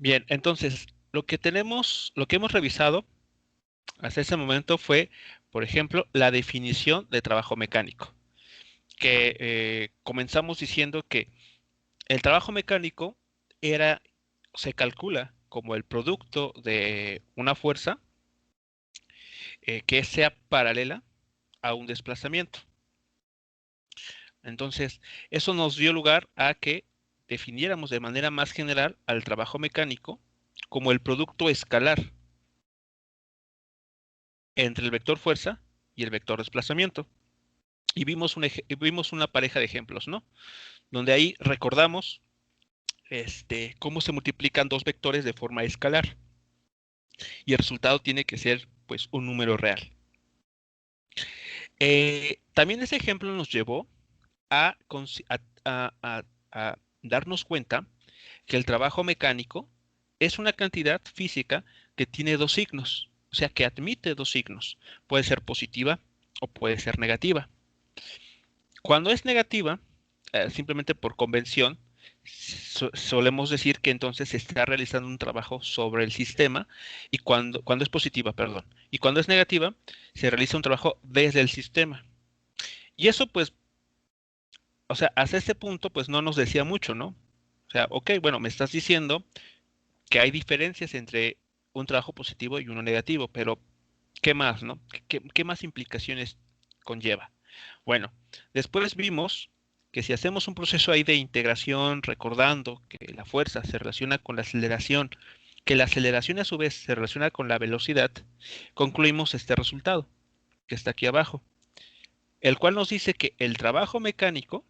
Bien, entonces, lo que hemos revisado hasta ese momento fue, por ejemplo, la definición de trabajo mecánico, que comenzamos diciendo que el trabajo mecánico era, se calcula como el producto de una fuerza que sea paralela a un desplazamiento. Entonces, eso nos dio lugar a que definiéramos de manera más general al trabajo mecánico como el producto escalar entre el vector fuerza y el vector desplazamiento. Y vimos una pareja de ejemplos, ¿no? Donde ahí recordamos cómo se multiplican dos vectores de forma escalar. Y el resultado tiene que ser, pues, un número real. También ese ejemplo nos llevó a, a darnos cuenta que el trabajo mecánico es una cantidad física que tiene dos signos, o sea, que admite dos signos. Puede ser positiva o puede ser negativa. Cuando es negativa, simplemente por convención, solemos decir que entonces se está realizando un trabajo sobre el sistema y cuando es positiva, perdón, y cuando es negativa, se realiza un trabajo desde el sistema. Y eso pues, o sea, hasta este punto pues no nos decía mucho, ¿no? O sea, ok, bueno, me estás diciendo que hay diferencias entre un trabajo positivo y uno negativo, pero ¿qué más, no? ¿Qué más implicaciones conlleva? Bueno, después vimos que si hacemos un proceso ahí de integración, recordando que la fuerza se relaciona con la aceleración, que la aceleración a su vez se relaciona con la velocidad, concluimos este resultado, que está aquí abajo, el cual nos dice que el trabajo mecánico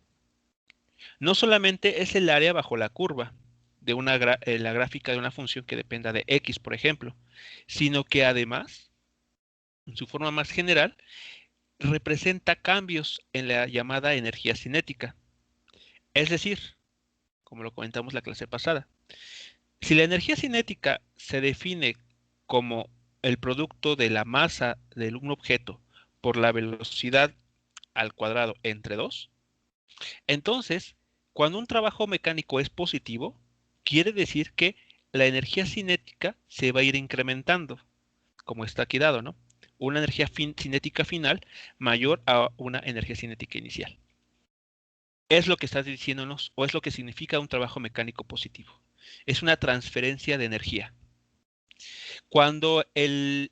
no solamente es el área bajo la curva de la gráfica de una función que dependa de x, por ejemplo, sino que además, en su forma más general, representa cambios en la llamada energía cinética. Es decir, como lo comentamos la clase pasada, si la energía cinética se define como el producto de la masa de un objeto por la velocidad al cuadrado entre 2, entonces, cuando un trabajo mecánico es positivo, quiere decir que la energía cinética se va a ir incrementando, como está aquí dado, ¿no? Una energía cinética final mayor a una energía cinética inicial. Es lo que está diciéndonos, o es lo que significa un trabajo mecánico positivo. Es una transferencia de energía. Cuando el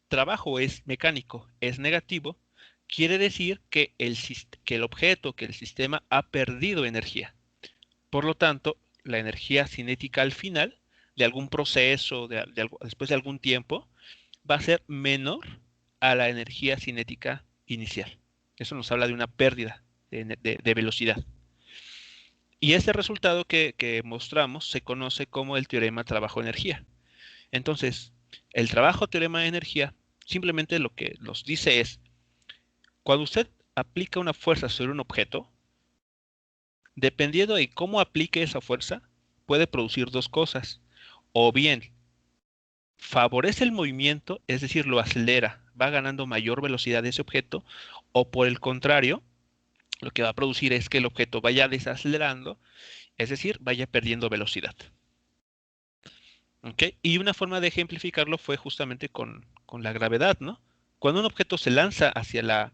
trabajo es mecánico, es negativo, quiere decir que que el objeto, que el sistema ha perdido energía. Por lo tanto, la energía cinética al final de algún proceso, después de algún tiempo, va a ser menor a la energía cinética inicial. Eso nos habla de una pérdida de velocidad. Y ese resultado que mostramos se conoce como el teorema trabajo-energía. Entonces, el trabajo-teorema de energía simplemente lo que nos dice es, cuando usted aplica una fuerza sobre un objeto, dependiendo de cómo aplique esa fuerza, puede producir dos cosas. O bien favorece el movimiento, es decir, lo acelera, va ganando mayor velocidad de ese objeto, o por el contrario, lo que va a producir es que el objeto vaya desacelerando, es decir, vaya perdiendo velocidad. ¿Ok? Y una forma de ejemplificarlo fue justamente con la gravedad, ¿no? Cuando un objeto se lanza hacia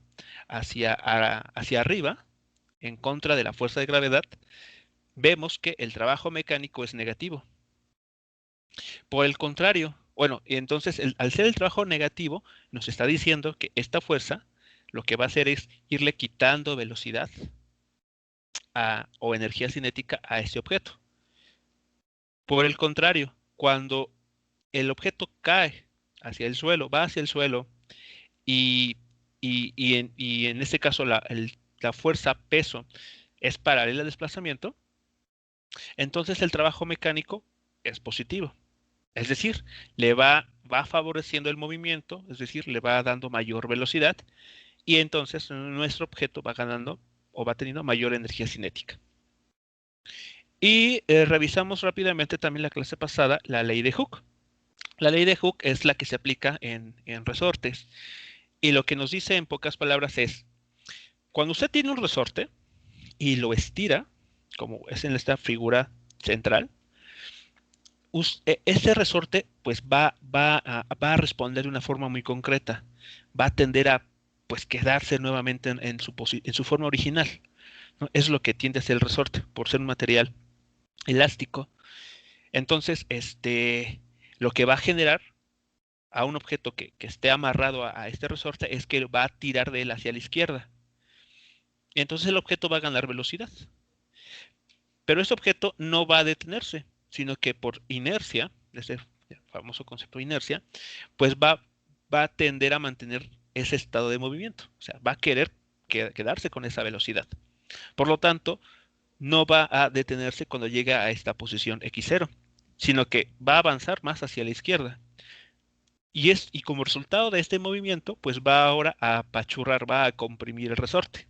arriba, en contra de la fuerza de gravedad, vemos que el trabajo mecánico es negativo. Por el contrario, bueno, entonces al ser el trabajo negativo, nos está diciendo que esta fuerza lo que va a hacer es irle quitando velocidad o energía cinética a ese objeto. Por el contrario, cuando el objeto cae hacia el suelo, va hacia el suelo y, y en este caso la fuerza peso es paralela al desplazamiento, entonces el trabajo mecánico es positivo. Es decir, va favoreciendo el movimiento, es decir, le va dando mayor velocidad y entonces nuestro objeto va ganando o va teniendo mayor energía cinética. Y revisamos rápidamente también la clase pasada la ley de Hooke. La ley de Hooke es la que se aplica en resortes y lo que nos dice en pocas palabras es, cuando usted tiene un resorte y lo estira, como es en esta figura central, este resorte pues va a responder de una forma muy concreta, va a tender a pues quedarse nuevamente en su forma original, ¿no? Es lo que tiende a ser el resorte, por ser un material elástico. Entonces, lo que va a generar a un objeto que esté amarrado a este resorte es que va a tirar de él hacia la izquierda. Y entonces el objeto va a ganar velocidad. Pero ese objeto no va a detenerse, sino que por inercia, ese famoso concepto de inercia, pues va a tender a mantener ese estado de movimiento. O sea, va a querer quedarse con esa velocidad. Por lo tanto, no va a detenerse cuando llega a esta posición x0, sino que va a avanzar más hacia la izquierda. Y como resultado de este movimiento, pues va ahora a apachurrar, va a comprimir el resorte.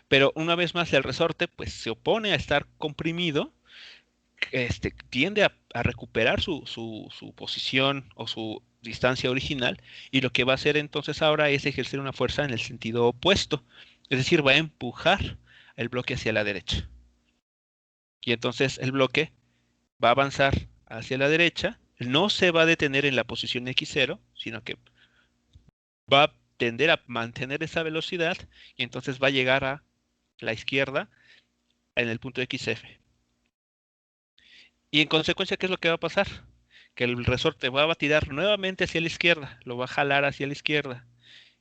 Pero una vez más el resorte pues se opone a estar comprimido, tiende a recuperar su posición o su distancia original, y lo que va a hacer entonces ahora es ejercer una fuerza en el sentido opuesto, es decir, va a empujar el bloque hacia la derecha. Y entonces el bloque va a avanzar hacia la derecha, no se va a detener en la posición x0, sino que va a tender a mantener esa velocidad, y entonces va a llegar a la izquierda en el punto xf. Y en consecuencia, ¿qué es lo que va a pasar? Que el resorte va a tirar nuevamente hacia la izquierda, lo va a jalar hacia la izquierda.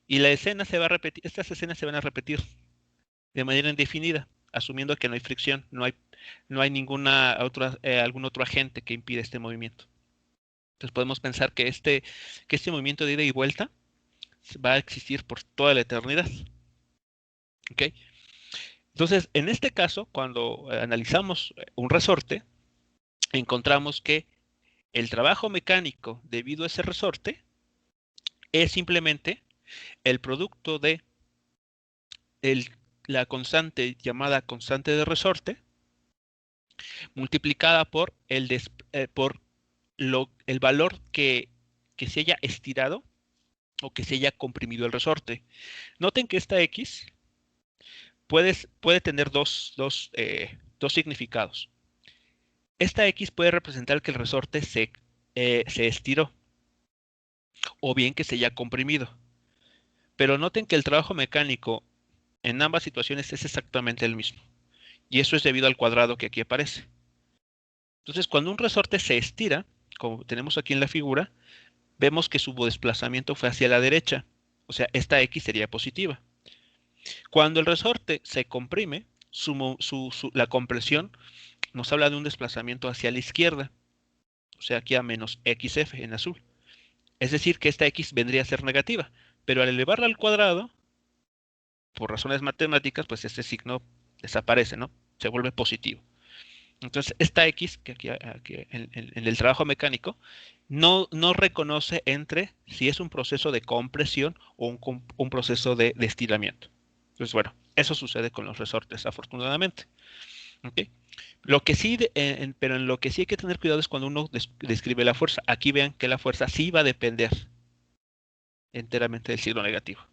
Y la escena se va a repetir, estas escenas se van a repetir de manera indefinida, asumiendo que no hay fricción, no hay algún otro agente que impida este movimiento. Entonces podemos pensar que este movimiento de ida y vuelta va a existir por toda la eternidad. ¿Ok? Entonces, en este caso, cuando analizamos un resorte, encontramos que el trabajo mecánico debido a ese resorte es simplemente el producto de el- la constante llamada constante de resorte multiplicada por el valor que se haya estirado o que se haya comprimido el resorte. Noten que esta X puede tener dos significados. Esta X puede representar que el resorte se estiró, o bien que se haya comprimido. Pero noten que el trabajo mecánico en ambas situaciones es exactamente el mismo. Y eso es debido al cuadrado que aquí aparece. Entonces, cuando un resorte se estira, como tenemos aquí en la figura, vemos que su desplazamiento fue hacia la derecha. O sea, esta X sería positiva. Cuando el resorte se comprime, la compresión nos habla de un desplazamiento hacia la izquierda. O sea, aquí a menos XF en azul. Es decir, que esta X vendría a ser negativa. Pero al elevarla al cuadrado, por razones matemáticas, pues este signo desaparece, ¿no? Se vuelve positivo. Entonces, esta X, que aquí en el trabajo mecánico, no reconoce entre si es un proceso de compresión o un proceso de estiramiento. Entonces, bueno, eso sucede con los resortes, afortunadamente. ¿Ok? Pero en lo que sí hay que tener cuidado es cuando uno describe la fuerza. Aquí vean que la fuerza sí va a depender enteramente del signo negativo.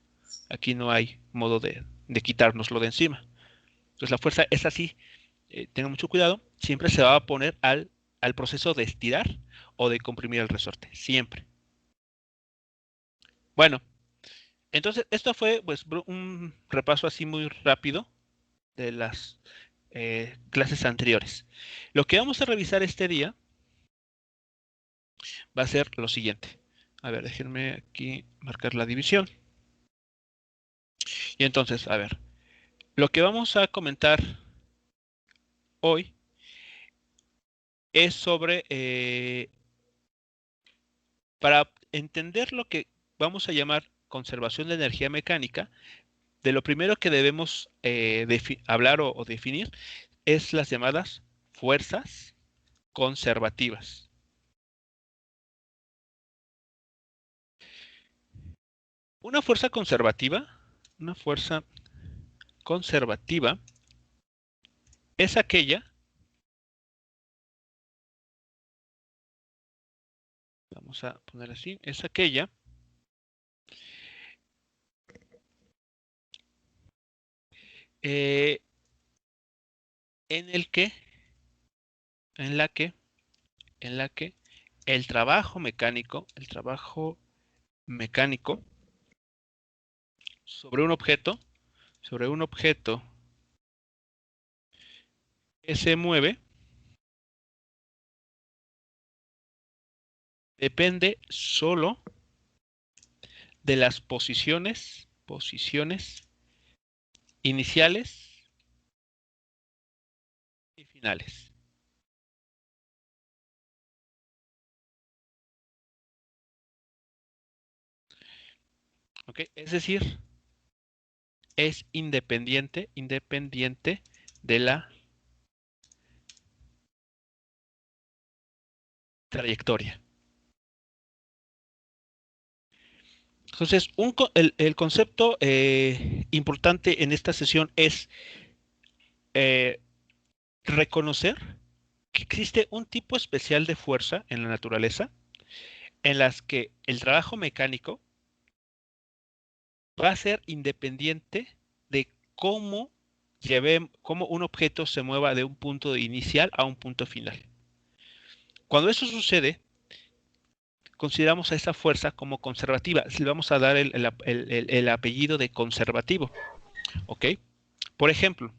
Aquí no hay modo de quitárnoslo de encima. Entonces, la fuerza es así. Tengan mucho cuidado, siempre se va a poner al proceso de estirar o de comprimir el resorte, siempre. Bueno, entonces esto fue pues un repaso así muy rápido de las clases anteriores. Lo que vamos a revisar este día va a ser lo siguiente. A ver, déjenme aquí marcar la división. Y entonces, a ver, lo que vamos a comentar hoy es sobre, para entender lo que vamos a llamar conservación de energía mecánica, de lo primero que debemos hablar o definir es las llamadas fuerzas conservativas. Una fuerza conservativa, una fuerza conservativa es aquella, vamos a poner así, es aquella eh, en el que, en la que en la que el trabajo mecánico sobre un objeto que se mueve depende solo de las posiciones iniciales y finales. ¿Ok? Es decir, es independiente de la trayectoria. Entonces, el concepto importante en esta sesión es eh, reconocer que existe un tipo especial de fuerza en la naturaleza en las que el trabajo mecánico va a ser independiente de cómo un objeto se mueva de un punto inicial a un punto final. Cuando eso sucede, consideramos a esa fuerza como conservativa. Le vamos a dar el apellido de conservativo. ¿Ok? Por ejemplo,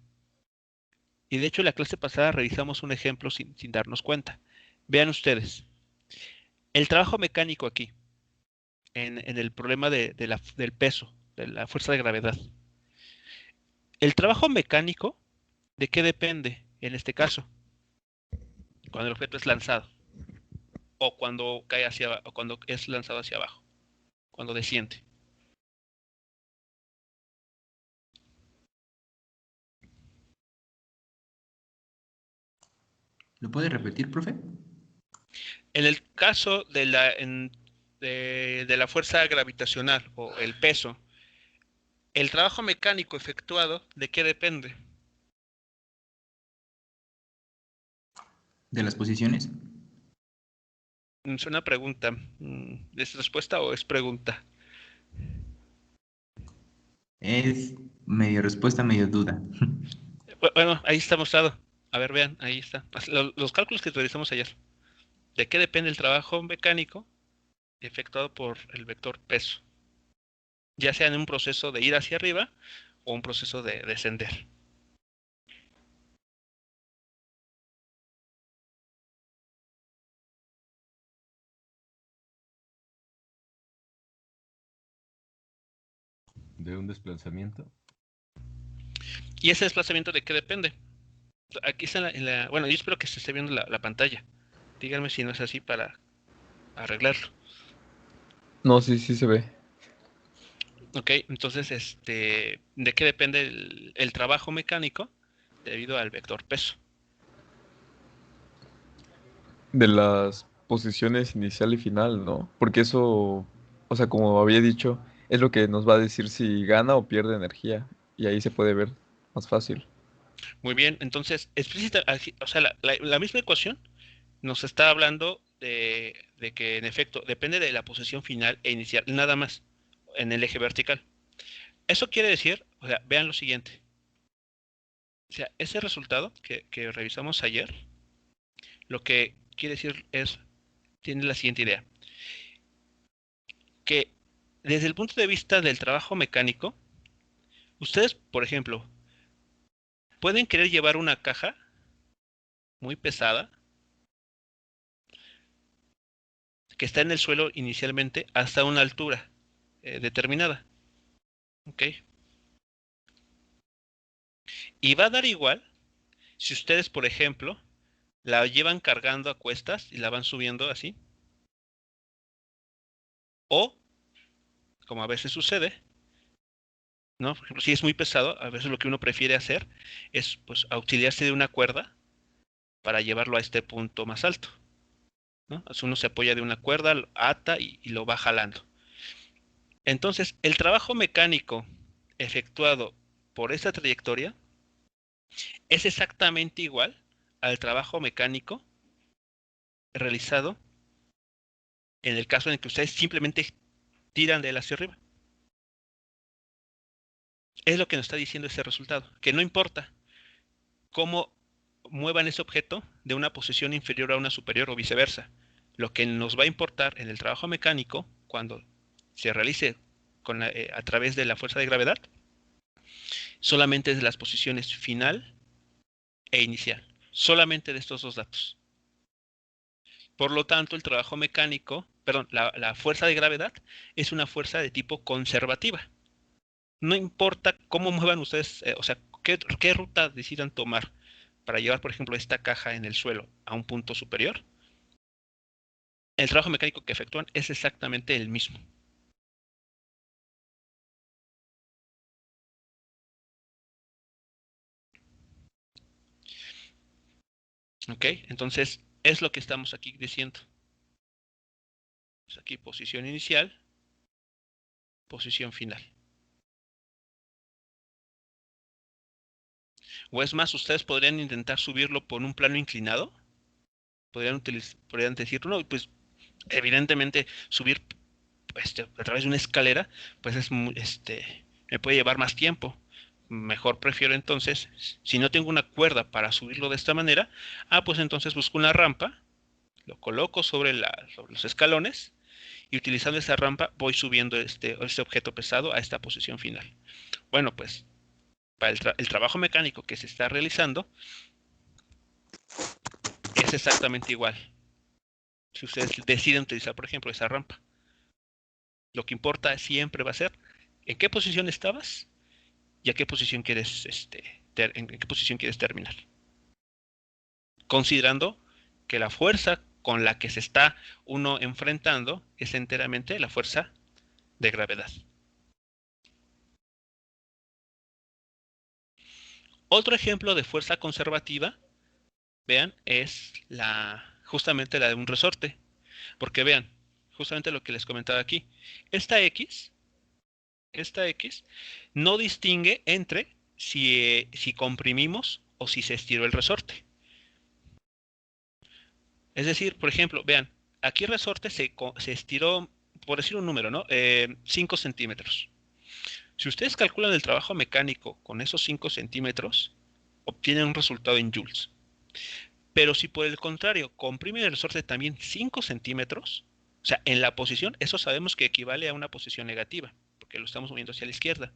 y de hecho en la clase pasada revisamos un ejemplo sin darnos cuenta. Vean ustedes, el trabajo mecánico aquí, en el problema del peso, de la fuerza de gravedad. El trabajo mecánico, ¿de qué depende en este caso? Cuando el objeto es lanzado, o cuando cae o cuando es lanzado hacia abajo, cuando desciende. ¿Lo puede repetir, profe? En el caso de la fuerza gravitacional o el peso, el trabajo mecánico efectuado, ¿de qué depende? ¿De las posiciones? Es una pregunta. ¿Es respuesta o es pregunta? Es medio respuesta, medio duda. Bueno, ahí está mostrado. A ver, vean, ahí está. Los cálculos que realizamos ayer. ¿De qué depende el trabajo mecánico efectuado por el vector peso? Ya sea en un proceso de ir hacia arriba o un proceso de descender. De un desplazamiento. ¿Y ese desplazamiento de qué depende? Aquí está bueno, yo espero que se esté viendo la pantalla. Díganme si no es así para arreglarlo. No, sí, sí se ve. Ok, entonces, ¿de qué depende el trabajo mecánico debido al vector peso? De las posiciones inicial y final, ¿no? Porque eso, o sea, como había dicho, es lo que nos va a decir si gana o pierde energía. Y ahí se puede ver más fácil. Muy bien, entonces, o sea, la misma ecuación nos está hablando de que, en efecto, depende de la posición final e inicial, nada más, en el eje vertical. Eso quiere decir, o sea, vean lo siguiente. O sea, ese resultado que revisamos ayer, lo que quiere decir tiene la siguiente idea. Que desde el punto de vista del trabajo mecánico, ustedes, por ejemplo, pueden querer llevar una caja muy pesada que está en el suelo inicialmente hasta una altura determinada. ¿Ok? Y va a dar igual si ustedes, por ejemplo, la llevan cargando a cuestas y la van subiendo así. O, como a veces sucede, ¿no? Por ejemplo, si es muy pesado, a veces lo que uno prefiere hacer es pues auxiliarse de una cuerda para llevarlo a este punto más alto, ¿no? Entonces uno se apoya de una cuerda, lo ata y lo va jalando. Entonces, el trabajo mecánico efectuado por esta trayectoria es exactamente igual al trabajo mecánico realizado en el caso en el que ustedes simplemente tiran de él hacia arriba. Es lo que nos está diciendo ese resultado, que no importa cómo muevan ese objeto de una posición inferior a una superior o viceversa. Lo que nos va a importar en el trabajo mecánico, cuando se realice a través de la fuerza de gravedad, solamente es de las posiciones final e inicial. Solamente de estos dos datos. Por lo tanto, el trabajo mecánico, perdón, la fuerza de gravedad es una fuerza de tipo conservativa. No importa cómo muevan ustedes, o sea, qué ruta decidan tomar para llevar, por ejemplo, esta caja en el suelo a un punto superior, el trabajo mecánico que efectúan es exactamente el mismo. ¿Ok? Entonces, es lo que estamos aquí diciendo. Pues aquí posición inicial, posición final. O es más, ustedes podrían intentar subirlo por un plano inclinado. Podrían decir, no, pues evidentemente subir a través de una escalera, pues me puede llevar más tiempo. Mejor prefiero entonces, si no tengo una cuerda para subirlo de esta manera, pues entonces busco una rampa, lo coloco sobre los escalones y utilizando esa rampa voy subiendo este objeto pesado a esta posición final. Bueno, pues para el trabajo mecánico que se está realizando es exactamente igual. Si ustedes deciden utilizar, por ejemplo, esa rampa, lo que importa siempre va a ser en qué posición estabas y a qué posición quieres, en qué posición quieres terminar. Considerando que la fuerza con la que se está uno enfrentando es enteramente la fuerza de gravedad. Otro ejemplo de fuerza conservativa, vean, es justamente la de un resorte. Porque vean, justamente lo que les comentaba aquí, esta X no distingue entre si comprimimos o si se estiró el resorte. Es decir, por ejemplo, vean, aquí el resorte se estiró, por decir un número, ¿no? 5 centímetros. Si ustedes calculan el trabajo mecánico con esos 5 centímetros, obtienen un resultado en joules. Pero si por el contrario comprimen el resorte también 5 centímetros, o sea, en la posición, eso sabemos que equivale a una posición negativa, porque lo estamos moviendo hacia la izquierda,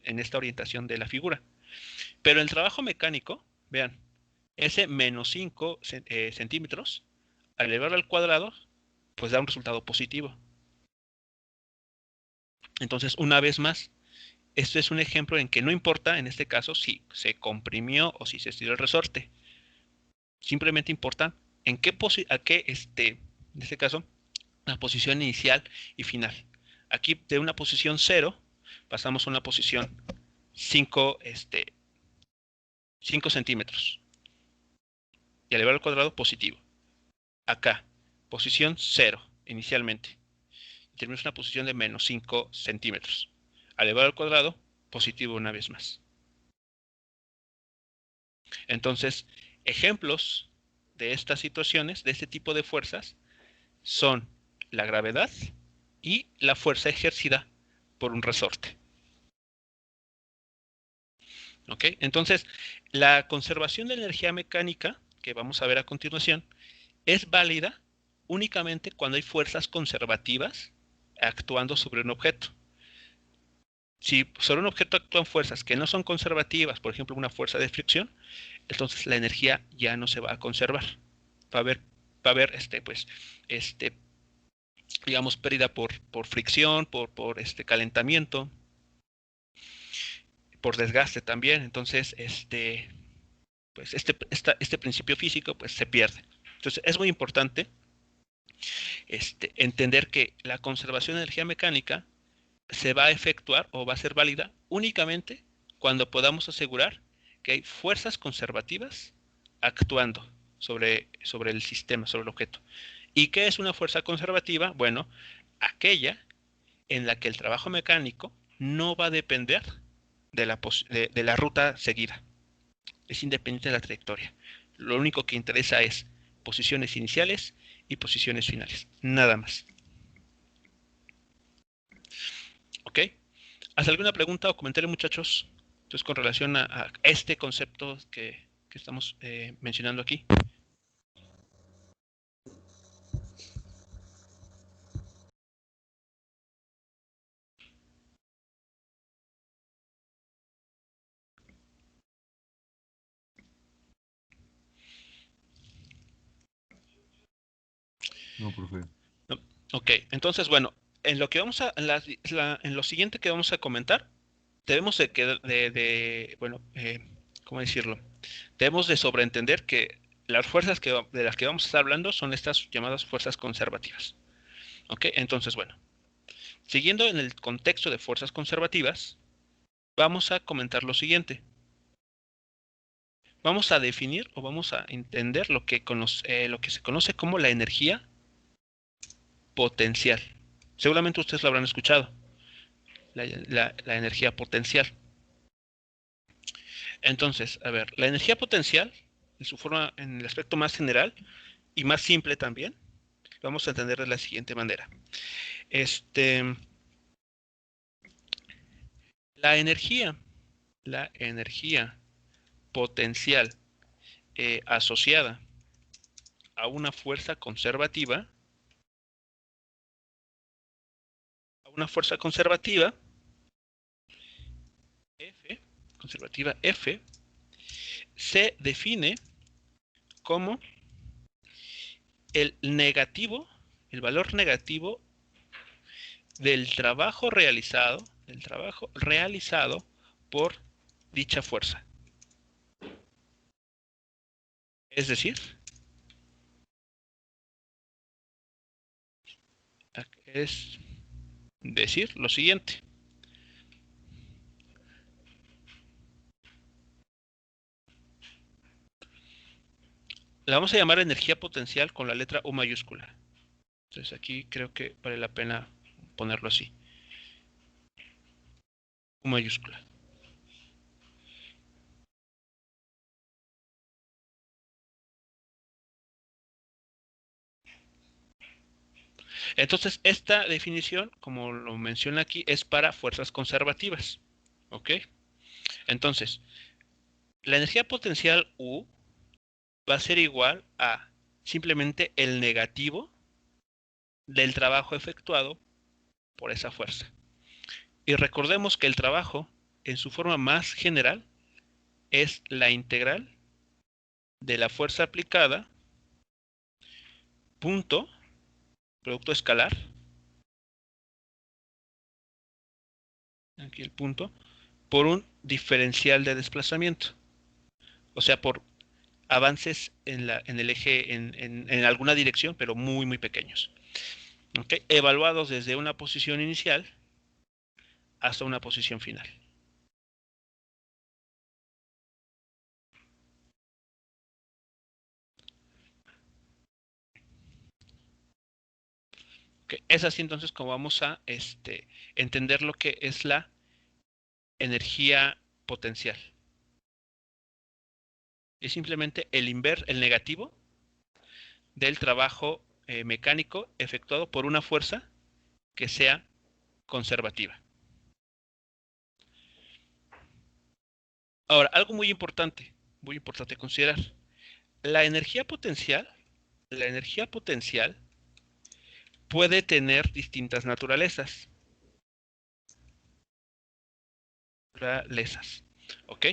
en esta orientación de la figura. Pero el trabajo mecánico, vean, ese menos 5 centímetros, al elevarlo al cuadrado, pues da un resultado positivo. Entonces, una vez más, esto es un ejemplo en que no importa, en este caso, si se comprimió o si se estiró el resorte. Simplemente importa en en este caso, la posición inicial y final. Aquí de una posición 0 pasamos a una posición 5 centímetros. Y al elevar al cuadrado, positivo. Acá, posición 0 inicialmente. Y tenemos una posición de menos 5 centímetros. Al elevar al cuadrado, positivo una vez más. Entonces, ejemplos de estas situaciones, de este tipo de fuerzas, son la gravedad y la fuerza ejercida por un resorte. ¿Ok? Entonces, la conservación de energía mecánica, que vamos a ver a continuación, es válida únicamente cuando hay fuerzas conservativas actuando sobre un objeto. Si sobre un objeto actúan fuerzas que no son conservativas, por ejemplo, una fuerza de fricción, entonces la energía ya no se va a conservar. Va a haber digamos, pérdida por fricción, por calentamiento, por desgaste también. Entonces, pues este principio físico pues se pierde. Entonces, es muy importante entender que la conservación de energía mecánica se va a efectuar o va a ser válida únicamente cuando podamos asegurar que hay fuerzas conservativas actuando sobre el sistema, sobre el objeto. ¿Y qué es una fuerza conservativa? Bueno, aquella en la que el trabajo mecánico no va a depender de la ruta seguida. Es independiente de la trayectoria. Lo único que interesa es posiciones iniciales y posiciones finales. Nada más. ¿Ok? ¿Haz alguna pregunta o comentario, muchachos? Entonces, con relación a este concepto que que estamos mencionando aquí. No, profe. No. Ok, entonces, bueno, en lo que vamos a, en lo siguiente que vamos a comentar, debemos bueno, ¿cómo decirlo? Debemos de sobreentender que las fuerzas de las que vamos a estar hablando son estas llamadas fuerzas conservativas. Ok, entonces, bueno, siguiendo en el contexto de fuerzas conservativas, vamos a comentar lo siguiente. Vamos a definir o vamos a entender lo que se conoce como la energía potencial. Seguramente ustedes lo habrán escuchado, la energía potencial. Entonces, a ver, la energía potencial, en su forma, en el aspecto más general y más simple también, vamos a entender de la siguiente manera. La energía potencial asociada a una fuerza conservativa, F, se define como el valor negativo del trabajo realizado por dicha fuerza. Es decir, lo siguiente. La vamos a llamar energía potencial con la letra U mayúscula. Entonces aquí creo que vale la pena ponerlo así. U mayúscula. Entonces, esta definición, como lo menciona aquí, es para fuerzas conservativas. ¿Ok? Entonces, la energía potencial U va a ser igual a simplemente el negativo del trabajo efectuado por esa fuerza. Y recordemos que el trabajo, en su forma más general, es la integral de la fuerza aplicada, punto, producto escalar, aquí el punto, por un diferencial de desplazamiento. O sea, por avances en el eje, en alguna dirección, pero muy, muy pequeños. ¿Okay? Evaluados desde una posición inicial hasta una posición final. Okay. Es así entonces como vamos a entender lo que es la energía potencial. Es simplemente el negativo del trabajo mecánico efectuado por una fuerza que sea conservativa. Ahora, algo muy importante considerar. La energía potencial puede tener distintas naturalezas. ¿Ok?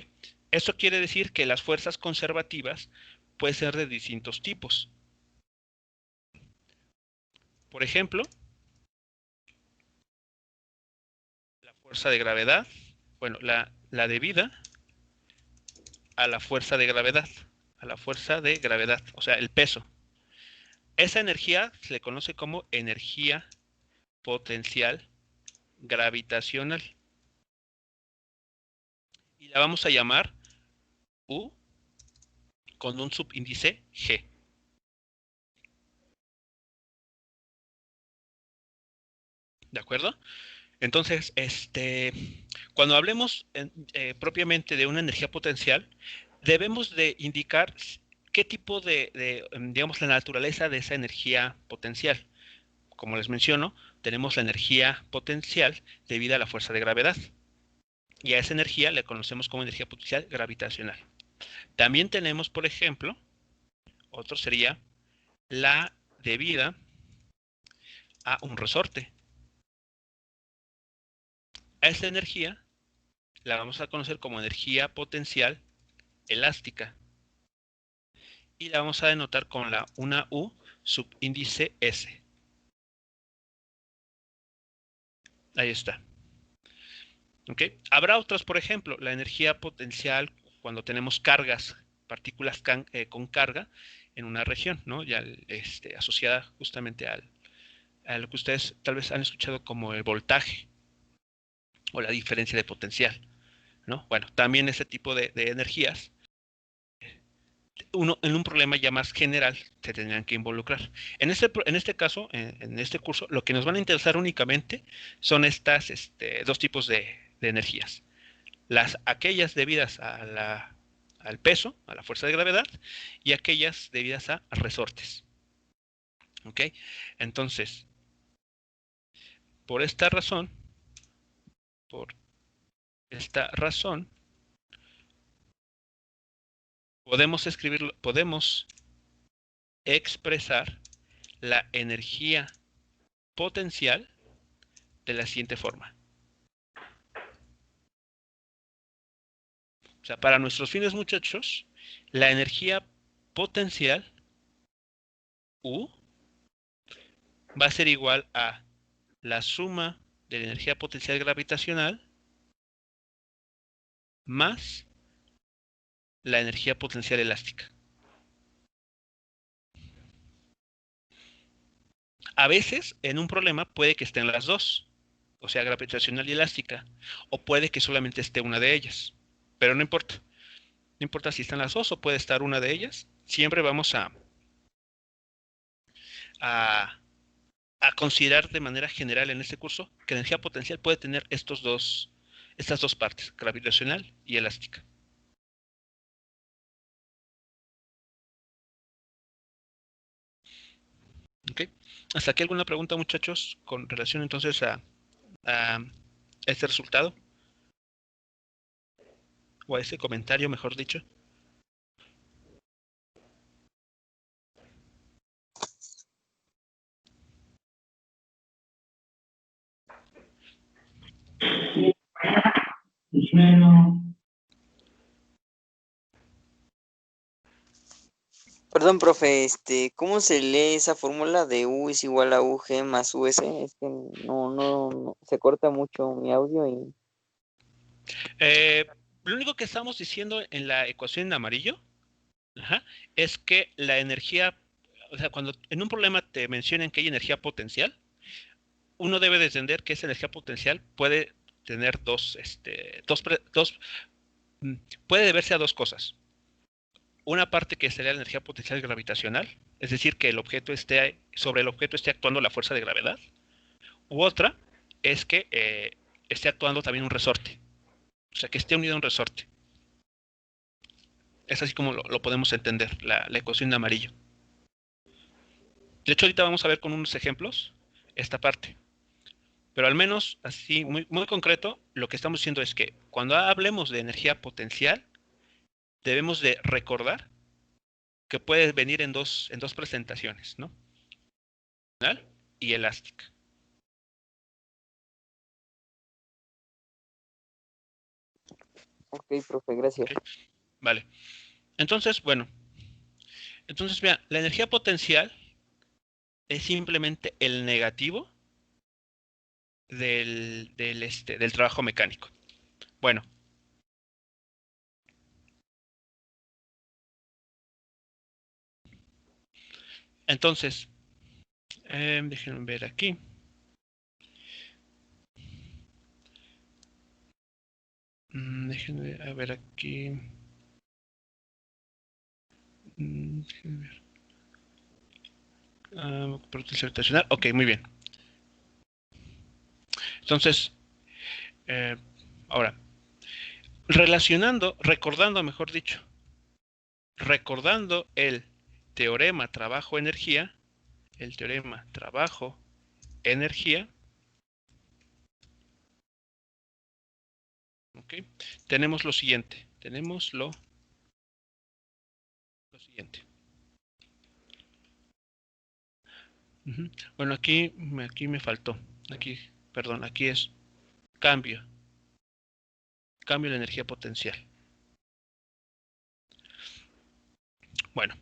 Eso quiere decir que las fuerzas conservativas pueden ser de distintos tipos. Por ejemplo, la fuerza de gravedad, bueno, la debida a la fuerza de gravedad, o sea, el peso. Esa energía se le conoce como energía potencial gravitacional. Y la vamos a llamar U con un subíndice G. ¿De acuerdo? Entonces, cuando hablemos propiamente de una energía potencial, debemos de indicar qué tipo digamos, la naturaleza de esa energía potencial. Como les menciono, tenemos la energía potencial debida a la fuerza de gravedad. Y a esa energía le conocemos como energía potencial gravitacional. También tenemos, por ejemplo, otro sería la debida a un resorte. A esta energía la vamos a conocer como energía potencial elástica y la vamos a denotar con una U subíndice S. Ahí está. ¿Okay? Habrá otras, por ejemplo, la energía potencial cuando tenemos cargas, partículas con carga en una región, ¿no? Ya asociada justamente a lo que ustedes tal vez han escuchado como el voltaje o la diferencia de potencial, ¿no? Bueno, también ese tipo de energías, en un problema ya más general, se tendrían que involucrar. En este caso, en este curso, lo que nos van a interesar únicamente son estas dos tipos de energías. Aquellas debidas al peso, a la fuerza de gravedad, y aquellas debidas a resortes. ¿Ok? Entonces, por esta razón, podemos expresar la energía potencial de la siguiente forma. O sea, para nuestros fines, muchachos, la energía potencial U va a ser igual a la suma de la energía potencial gravitacional más la energía potencial elástica. A veces, en un problema, puede que estén las dos, o sea, gravitacional y elástica, o puede que solamente esté una de ellas, pero no importa. No importa si están las dos o puede estar una de ellas, siempre vamos a, a considerar de manera general en este curso que la energía potencial puede tener estas dos partes, gravitacional y elástica. ¿Okay? ¿Hasta aquí alguna pregunta, muchachos, con relación entonces a este resultado? O a ese comentario, mejor dicho. Perdón, profe, ¿cómo se lee esa fórmula de U es igual a UG más US? Es que no, se corta mucho mi audio y... Lo único que estamos diciendo en la ecuación en amarillo, es que la energía, o sea, cuando en un problema te mencionan que hay energía potencial, uno debe de entender que esa energía potencial puede tener puede deberse a dos cosas. Una parte que sería la energía potencial gravitacional, es decir, que sobre el objeto esté actuando la fuerza de gravedad, u otra es que esté actuando también un resorte, o sea, que esté unido a un resorte. Es así como lo podemos entender, la ecuación de amarillo. De hecho, ahorita vamos a ver con unos ejemplos esta parte. Pero al menos, así, muy, muy concreto, lo que estamos diciendo es que cuando hablemos de energía potencial, debemos de recordar que puede venir en dos presentaciones, ¿no? Y elástica. Ok, profe, gracias. ¿Okay? Vale. Entonces, bueno. Entonces, vean, la energía potencial es simplemente el negativo del trabajo mecánico. Bueno. Entonces, déjenme ver aquí. Déjenme ver aquí. Déjenme ver. Producto gravitacional. Ok, muy bien. Entonces, ahora, recordando el teorema trabajo-energía, ¿okay? Tenemos lo siguiente, siguiente. Bueno, aquí me faltó. Perdón, aquí es cambio de la energía potencial. Bueno,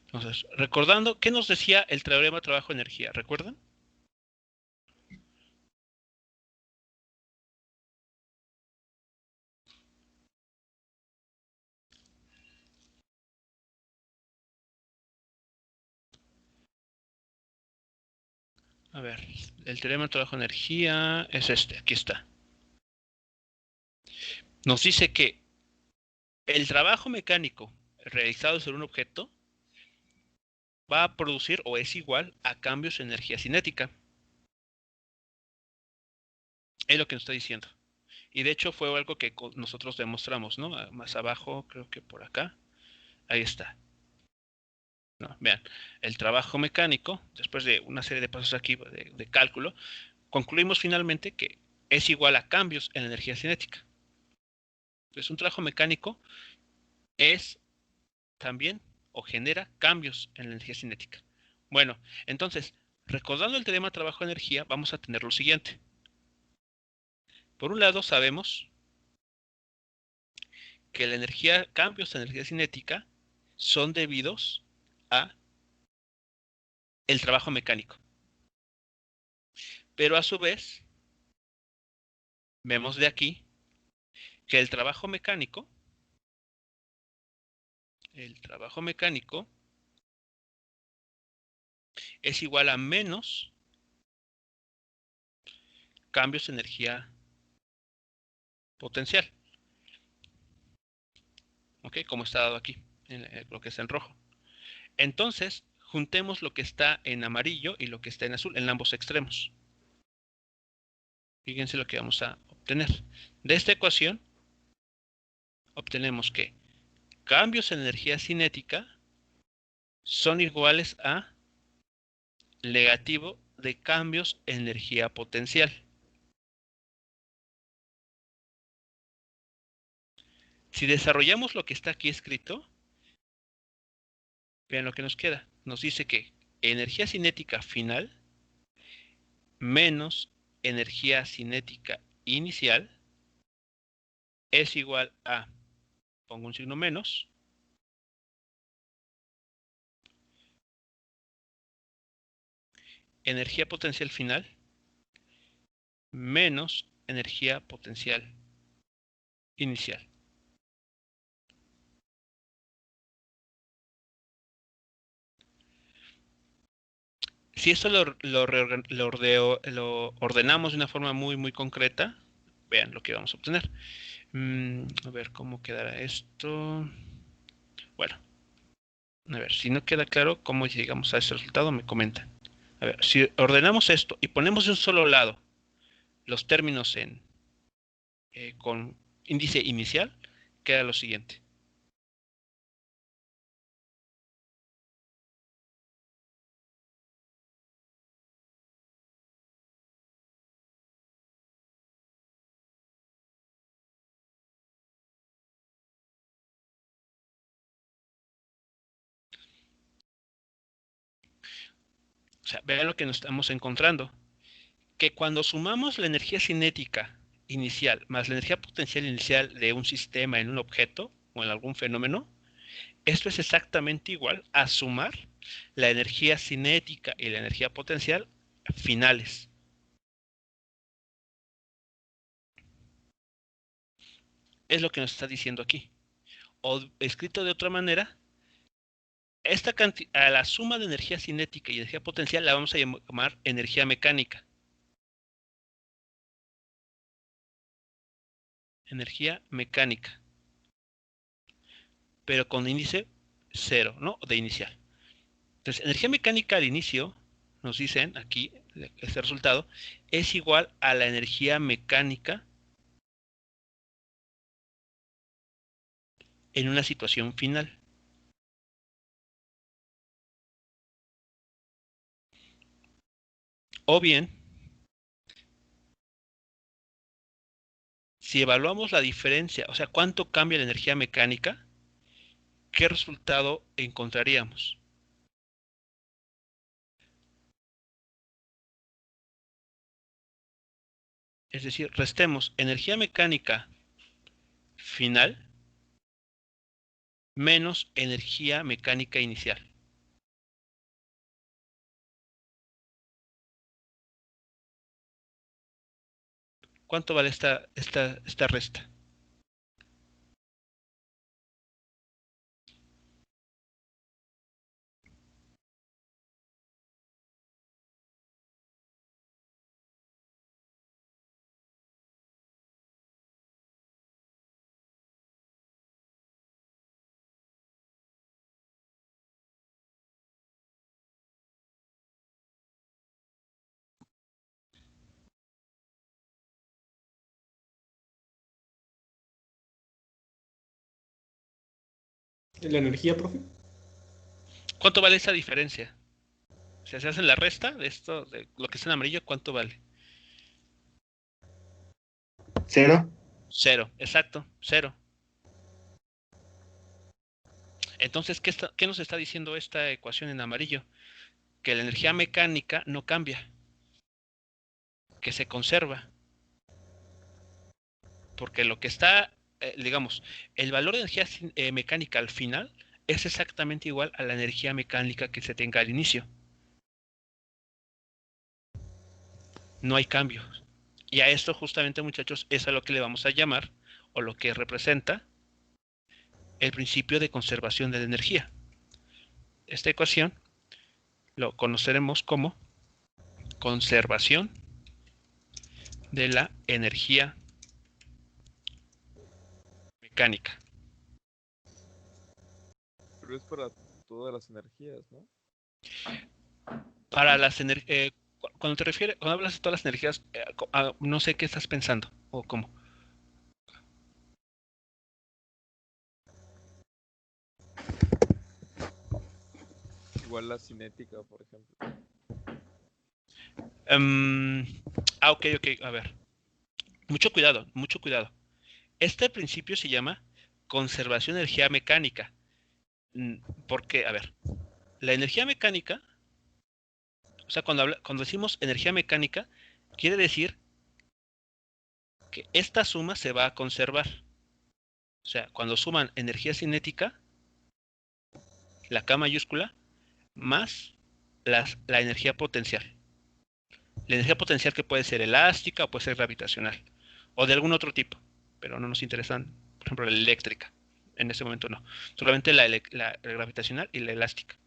entonces, recordando, ¿qué nos decía el teorema trabajo-energía? ¿Recuerdan? A ver, el teorema trabajo-energía es este, aquí está. Nos dice que el trabajo mecánico realizado sobre un objeto va a producir o es igual a cambios en energía cinética. Es lo que nos está diciendo. Y de hecho fue algo que nosotros demostramos, ¿no? Más abajo, creo que por acá. Ahí está. ¿No? Vean, el trabajo mecánico, después de una serie de pasos aquí de cálculo, concluimos finalmente que es igual a cambios en la energía cinética. Entonces, un trabajo mecánico es también o genera cambios en la energía cinética. Bueno, entonces, recordando el teorema trabajo-energía, vamos a tener lo siguiente. Por un lado, sabemos que cambios en energía cinética son debidos a el trabajo mecánico. Pero a su vez, vemos de aquí que el trabajo mecánico es igual a menos cambios de energía potencial. ¿Ok? Como está dado aquí, en lo que está en rojo. Entonces, juntemos lo que está en amarillo y lo que está en azul, en ambos extremos. Fíjense lo que vamos a obtener. De esta ecuación, obtenemos que cambios en energía cinética son iguales a negativo de cambios en energía potencial. Si desarrollamos lo que está aquí escrito, vean lo que nos queda. Nos dice que energía cinética final menos energía cinética inicial es igual a, pongo un signo menos, energía potencial final menos energía potencial inicial. Si esto lo ordenamos de una forma muy concreta, vean lo que vamos a obtener. A ver cómo quedará esto. Bueno, a ver, si no queda claro cómo llegamos a ese resultado, me comentan. A ver, si ordenamos esto y ponemos de un solo lado los términos con índice inicial, queda lo siguiente. O sea, vean lo que nos estamos encontrando. Que cuando sumamos la energía cinética inicial más la energía potencial inicial de un sistema en un objeto o en algún fenómeno, esto es exactamente igual a sumar la energía cinética y la energía potencial finales. Es lo que nos está diciendo aquí. O escrito de otra manera, a la suma de energía cinética y energía potencial la vamos a llamar energía mecánica. Energía mecánica. Pero con índice 0, ¿no? De inicial. Entonces, energía mecánica al inicio, nos dicen aquí, este resultado, es igual a la energía mecánica en una situación final. O bien, si evaluamos la diferencia, o sea, cuánto cambia la energía mecánica, ¿qué resultado encontraríamos? Es decir, restemos energía mecánica final menos energía mecánica inicial. ¿Cuánto vale esta resta? ¿La energía, profe? ¿Cuánto vale esa diferencia? O sea, se hace la resta de esto, de lo que está en amarillo, ¿cuánto vale? 0. 0, exacto, 0. Entonces, ¿qué nos está diciendo esta ecuación en amarillo? Que la energía mecánica no cambia, que se conserva. Porque lo que está, digamos, el valor de energía mecánica al final es exactamente igual a la energía mecánica que se tenga al inicio. No hay cambios. Y a esto justamente, muchachos, es a lo que le vamos a llamar, o lo que representa, el principio de conservación de la energía. Esta ecuación lo conoceremos como conservación de la energía mecánica. Pero es para todas las energías, ¿no? Para las cuando te refieres, cuando hablas de todas las energías, no sé qué estás pensando o cómo. Igual la cinética, por ejemplo. Ok, a ver. Mucho cuidado, mucho cuidado. Este principio se llama conservación de energía mecánica. Porque, a ver, la energía mecánica, o sea, cuando decimos energía mecánica, quiere decir que esta suma se va a conservar. O sea, cuando suman energía cinética, la K mayúscula, más la energía potencial. La energía potencial que puede ser elástica o puede ser gravitacional. O de algún otro tipo. Pero no nos interesan, por ejemplo, la eléctrica. En ese momento no. Solamente la gravitacional y la elástica.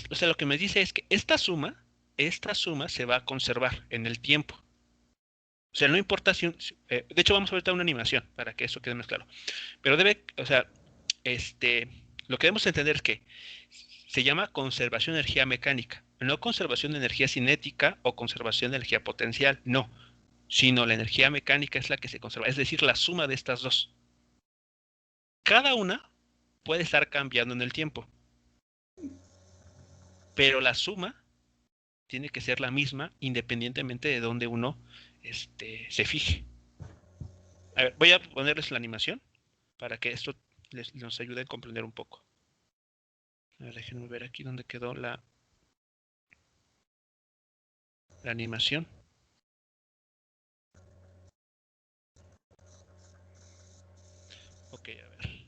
O sea, lo que me dice es que esta suma se va a conservar en el tiempo. O sea, no importa si... de hecho, vamos a ver ahorita una animación para que eso quede más claro. Pero o sea, lo que debemos entender es que se llama conservación de energía mecánica, no conservación de energía cinética o conservación de energía potencial, no, sino la energía mecánica es la que se conserva, es decir, la suma de estas dos. Cada una puede estar cambiando en el tiempo, pero la suma tiene que ser la misma independientemente de donde uno se fije. A ver, voy a ponerles la animación para que esto nos ayude a comprender un poco. A ver, déjenme ver aquí dónde quedó la animación. Ok, a ver.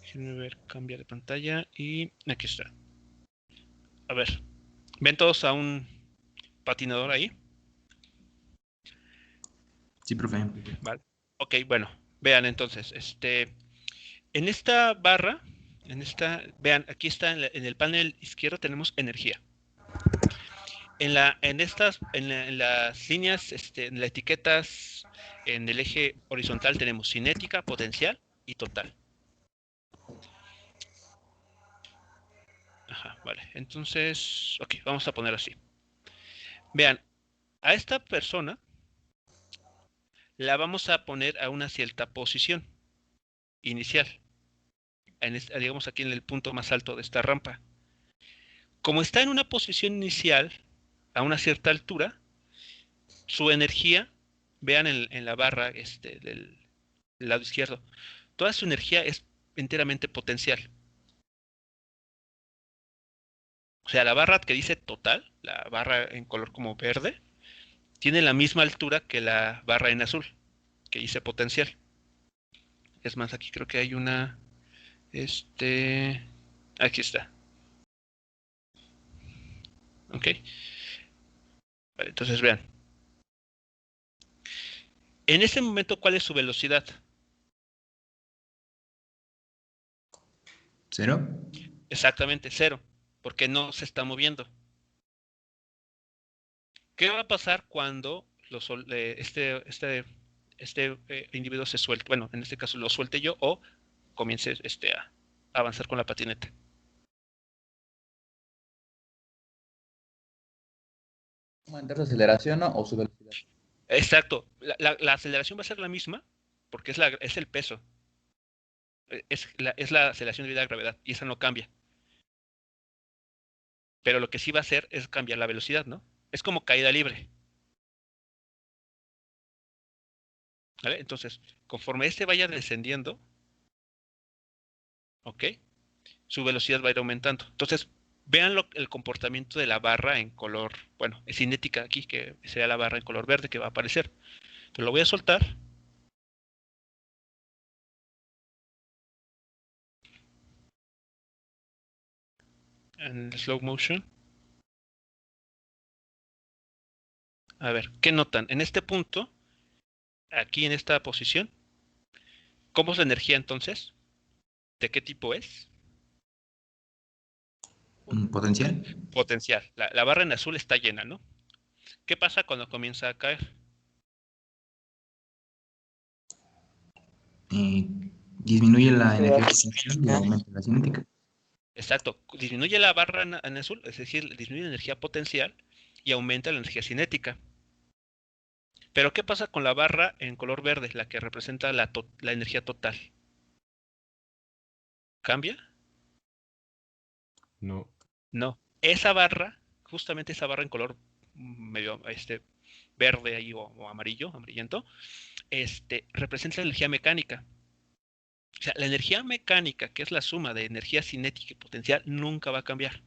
Déjenme ver, cambia de pantalla y aquí está. A ver, ¿ven todos a un patinador ahí? Sí, profe. Vale. Ok, bueno, vean entonces, en esta barra, vean, aquí está en el panel izquierdo tenemos energía. En las líneas, en las etiquetas, en el eje horizontal tenemos cinética, potencial y total. Ajá, vale. Entonces, ok, vamos a poner así. Vean, a esta persona la vamos a poner a una cierta posición inicial. Digamos aquí en el punto más alto de esta rampa. Como está en una posición inicial a una cierta altura, su energía, vean en la barra del lado izquierdo, toda su energía es enteramente potencial. O sea, la barra que dice total, la barra en color como verde, tiene la misma altura que la barra en azul, que dice potencial. Es más, aquí creo que hay una, aquí está. Ok. Vale, entonces vean. En este momento, ¿cuál es su velocidad? ¿Cero? Exactamente, cero, porque no se está moviendo. ¿Qué va a pasar cuando este individuo se suelte? Bueno, en este caso lo suelte yo o comience a avanzar con la patineta. ¿Aumentar su aceleración, ¿no? O su velocidad? Exacto. La aceleración va a ser la misma porque es el peso. Es la aceleración debido a la gravedad y esa no cambia. Pero lo que sí va a hacer es cambiar la velocidad, ¿no? Es como caída libre. ¿Vale? Entonces, conforme este vaya descendiendo, ¿ok? Su velocidad va a ir aumentando. Entonces, vean el comportamiento de la barra en color, bueno, es cinética aquí, que sería la barra en color verde que va a aparecer. Entonces lo voy a soltar. En slow motion. A ver, ¿qué notan? En este punto, aquí en esta posición, ¿cómo es la energía entonces? ¿De qué tipo es? ¿Potencial? Potencial. La barra en azul está llena, ¿no? ¿Qué pasa cuando comienza a caer? Eh, disminuye la Se energía va. potencial y aumenta la cinética. Exacto. Disminuye la barra en azul, es decir, disminuye la energía potencial y aumenta la energía cinética. Pero ¿qué pasa con la barra en color verde, la que representa la energía total? ¿Cambia? No. No. Esa barra, justamente esa barra en color medio verde ahí o amarillo, amarillento, representa la energía mecánica. O sea, la energía mecánica, que es la suma de energía cinética y potencial, nunca va a cambiar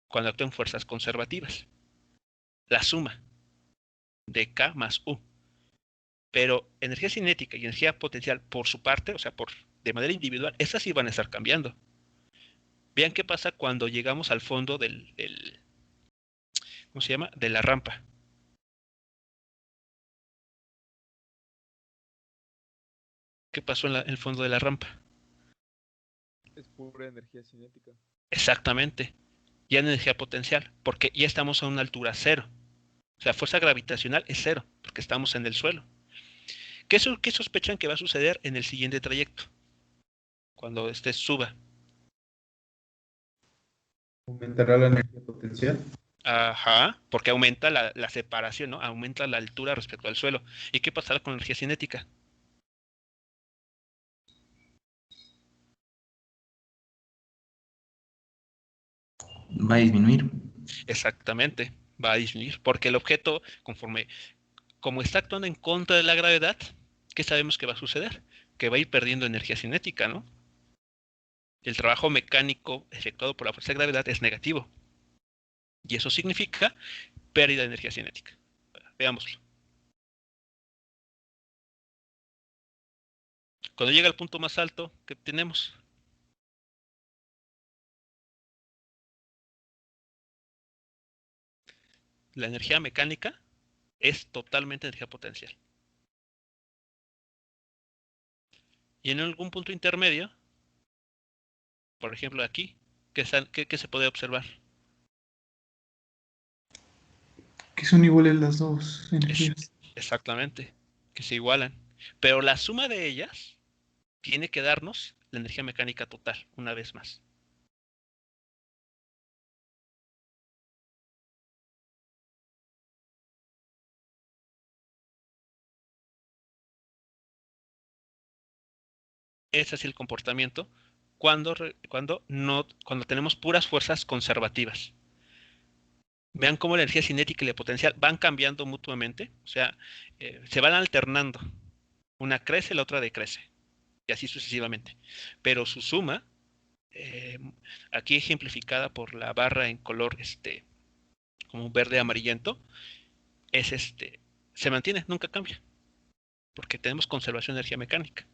cuando actúen fuerzas conservativas. La suma de K más U. Pero energía cinética y energía potencial por su parte, o sea, de manera individual, esas sí van a estar cambiando. Vean qué pasa cuando llegamos al fondo ¿cómo se llama? De la rampa. ¿Qué pasó en el fondo de la rampa? Es pura energía cinética. Exactamente. Ya en energía potencial, porque ya estamos a una altura cero. O sea, fuerza gravitacional es cero, porque estamos en el suelo. ¿Qué sospechan que va a suceder en el siguiente trayecto? Cuando suba. Aumentará la energía potencial. Ajá, porque aumenta la separación, ¿no? Aumenta la altura respecto al suelo. ¿Y qué pasará con la energía cinética? Va a disminuir. Exactamente, va a disminuir, porque el objeto, como está actuando en contra de la gravedad, ¿qué sabemos que va a suceder? Que va a ir perdiendo energía cinética, ¿no? El trabajo mecánico efectuado por la fuerza de gravedad es negativo. Y eso significa pérdida de energía cinética. Veámoslo. Cuando llega al punto más alto, ¿qué tenemos? La energía mecánica es totalmente energía potencial. Y en algún punto intermedio, por ejemplo aquí, ¿qué se puede observar? Que son iguales las dos energías. Exactamente, que se igualan. Pero la suma de ellas tiene que darnos la energía mecánica total, una vez más. Ese es el comportamiento cuando tenemos puras fuerzas conservativas. Vean cómo la energía cinética y la potencial van cambiando mutuamente, o sea, se van alternando. Una crece, la otra decrece. y así sucesivamente. Pero su suma, aquí ejemplificada por la barra en color como verde amarillento, es se mantiene, nunca cambia, porque tenemos conservación de energía mecánica.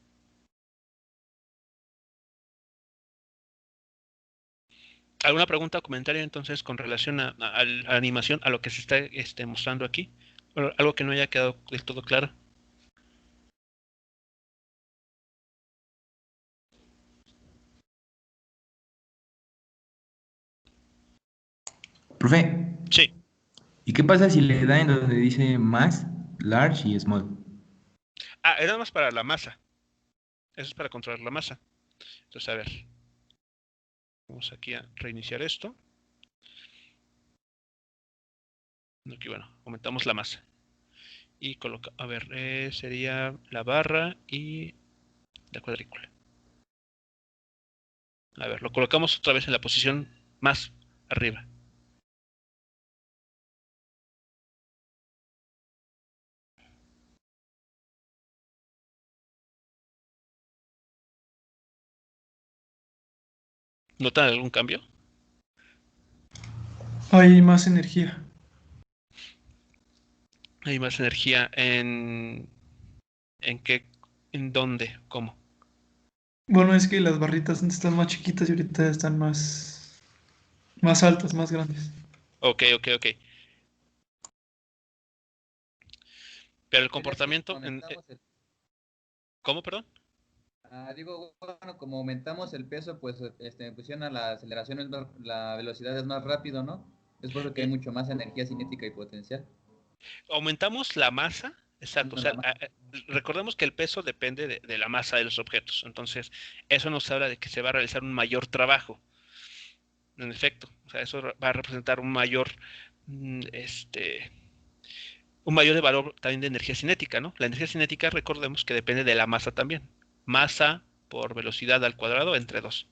¿Alguna pregunta o comentario entonces con relación a la animación, a lo que se está mostrando aquí? ¿Algo que no haya quedado del todo claro? Profe, Sí. ¿y qué pasa si le da en donde dice más, large y small? Era más para la masa. Eso es para controlar la masa. Entonces, a ver. Vamos aquí a reiniciar esto. Aquí, bueno, aumentamos la masa. Y coloca, a ver, sería la barra y la cuadrícula. A ver, lo colocamos otra vez en la posición más arriba. ¿Notan algún cambio? Hay más energía. Hay más energía ¿en qué? ¿En dónde? ¿Cómo? Bueno, es que las barritas antes están más chiquitas y ahorita están más altas, más grandes. Ok. Pero el Sería que comportamiento aumentamos el... ¿Cómo, perdón? digo, bueno, como aumentamos el peso, pues funciona la aceleración, la velocidad es más rápido, ¿no? Es por eso que hay mucho más energía cinética y potencial. Aumentamos la masa, exacto. O sea, La masa. recordemos que el peso depende de la masa de los objetos. Entonces, eso nos habla de que se va a realizar un mayor trabajo. En efecto, o sea, eso va a representar un mayor, un mayor de valor también de energía cinética, ¿no? La energía cinética, recordemos que depende de la masa también. Masa por velocidad al cuadrado entre 2.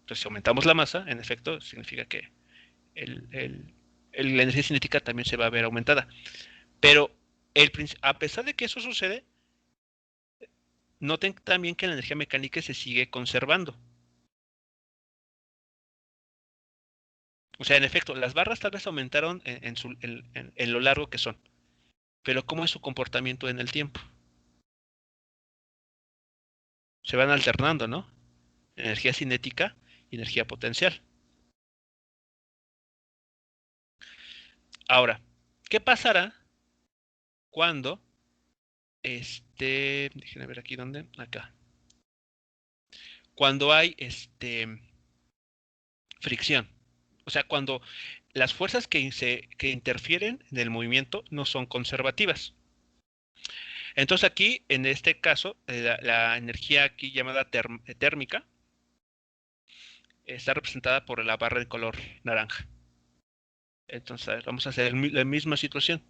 Entonces, si aumentamos la masa, en efecto, significa que la energía cinética también se va a ver aumentada. Pero a pesar de que eso sucede, noten también que la energía mecánica se sigue conservando. O sea, en efecto, las barras tal vez aumentaron en lo largo que son. Pero ¿cómo es su comportamiento en el tiempo? Se van alternando, ¿no? Energía cinética y energía potencial. Ahora, ¿qué pasará cuando déjenme ver aquí dónde, acá. Cuando hay fricción. O sea, cuando las fuerzas que interfieren en el movimiento no son conservativas. Entonces aquí, en este caso, la energía aquí llamada térmica está representada por la barra de color naranja. Entonces, a ver, vamos a hacer la misma situación.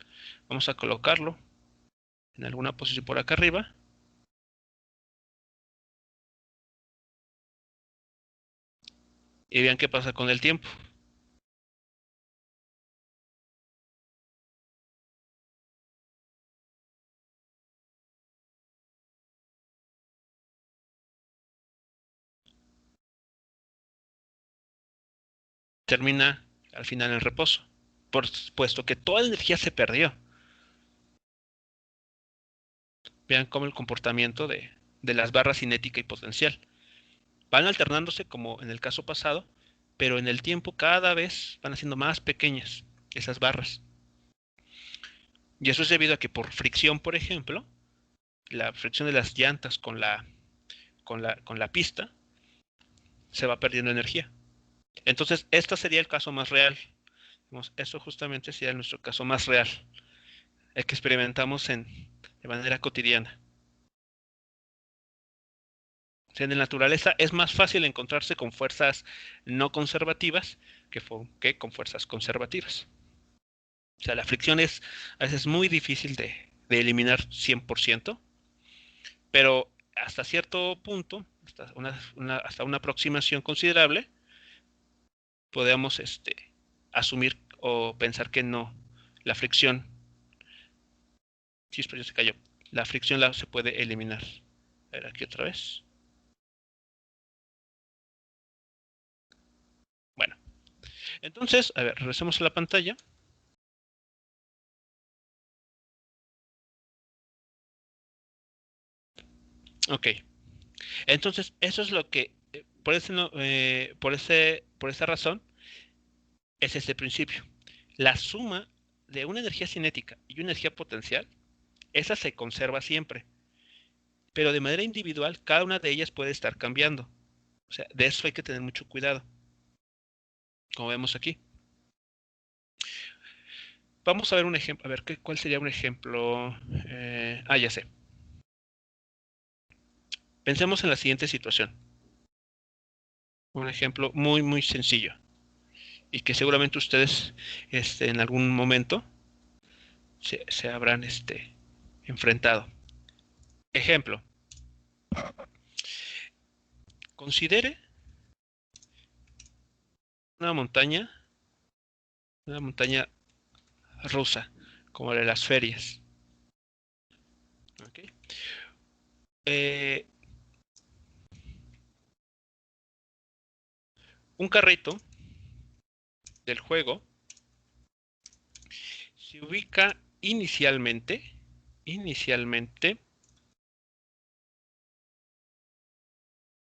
Vamos a colocarlo en alguna posición por acá arriba. Y vean qué pasa con el tiempo. Termina al final en reposo, puesto que toda la energía se perdió. Vean cómo el comportamiento de las barras cinética y potencial van alternándose como en el caso pasado, pero en el tiempo cada vez van haciendo más pequeñas esas barras. Y eso es debido a que por fricción, por ejemplo, la fricción de las llantas con la pista se va perdiendo energía. Entonces, este sería el caso más real. Eso justamente sería nuestro caso más real, el que experimentamos de manera cotidiana. O sea, en la naturaleza es más fácil encontrarse con fuerzas no conservativas que con fuerzas conservativas. O sea, la fricción es a veces muy difícil de eliminar 100%, pero hasta cierto punto, hasta una aproximación considerable, podemos asumir o pensar que no, la fricción, sí, pero ya se cayó, la fricción se puede eliminar. A ver, aquí otra vez. Entonces, a ver, regresemos a la pantalla. Ok. Entonces, eso es lo que, por esa razón, es este principio. La suma de una energía cinética y una energía potencial, esa se conserva siempre. Pero de manera individual, cada una de ellas puede estar cambiando. O sea, de eso hay que tener mucho cuidado. Como vemos aquí. Vamos a ver un ejemplo. A ver, ¿cuál sería un ejemplo? Ya sé. Pensemos en la siguiente situación. Un ejemplo muy, muy sencillo. Y que seguramente ustedes en algún momento se habrán enfrentado. Ejemplo. Considere una montaña rusa, como la de las ferias. ¿Okay? Un carrito del juego se ubica inicialmente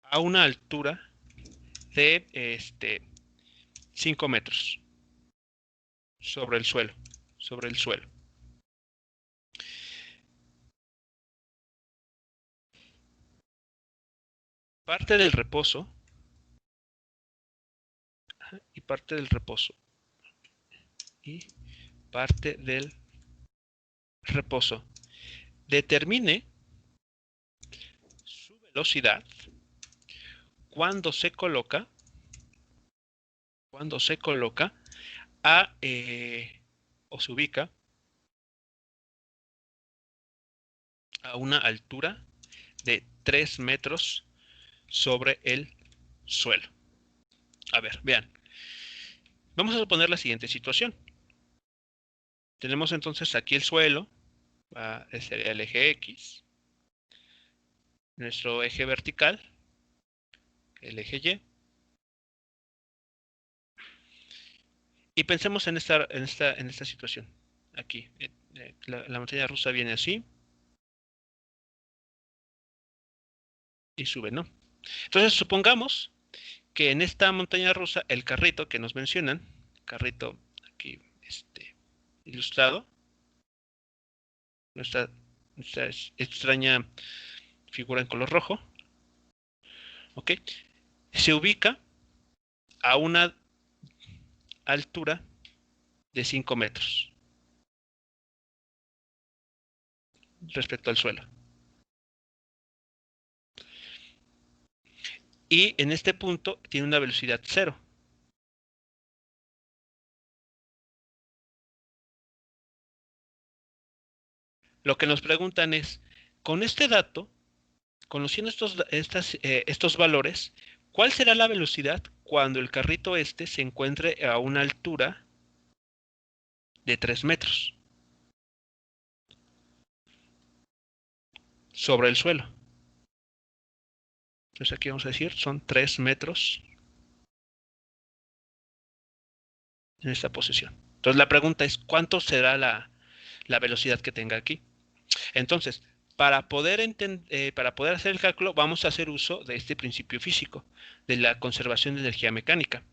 a una altura de 5 metros sobre el suelo. Parte del reposo y parte del reposo determine su velocidad cuando se coloca o se ubica a una altura de 3 metros sobre el suelo. A ver, vean. Vamos a suponer la siguiente situación. Tenemos entonces aquí el suelo, sería el eje X, nuestro eje vertical, el eje Y, y pensemos en esta situación. Aquí, la montaña rusa viene así y sube, ¿no? Entonces supongamos que en esta montaña rusa el carrito que nos mencionan, carrito aquí ilustrado, nuestra extraña figura en color rojo, ¿ok? Se ubica a una altura de 5 metros respecto al suelo. Y en este punto tiene una velocidad 0. Lo que nos preguntan es, con este dato, conociendo estos valores, ¿cuál será la velocidad cuando el carrito se encuentre a una altura de 3 metros sobre el suelo? Entonces aquí vamos a decir, son 3 metros en esta posición. Entonces la pregunta es, ¿cuánto será la velocidad que tenga aquí? Entonces, para poder hacer el cálculo, vamos a hacer uso de este principio físico, de la conservación de energía mecánica.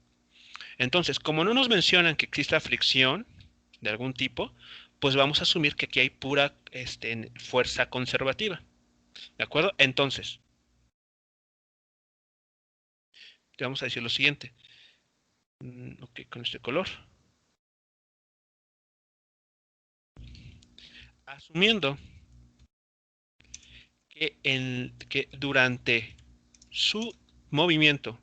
Entonces, como no nos mencionan que exista fricción de algún tipo, pues vamos a asumir que aquí hay pura fuerza conservativa. ¿De acuerdo? Entonces, vamos a decir lo siguiente. Ok, con este color. Asumiendo que durante su movimiento,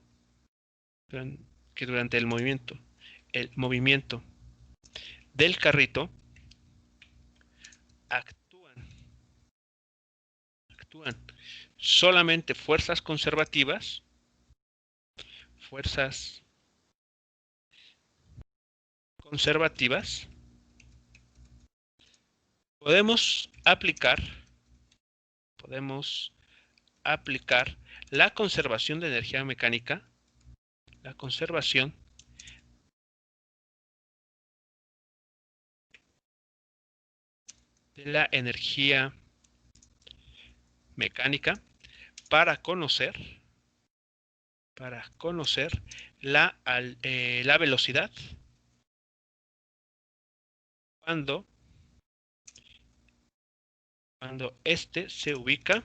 durante el movimiento del carrito, actúan solamente fuerzas conservativas, podemos aplicar la conservación de energía mecánica, de la energía mecánica para conocer la velocidad cuando este se ubica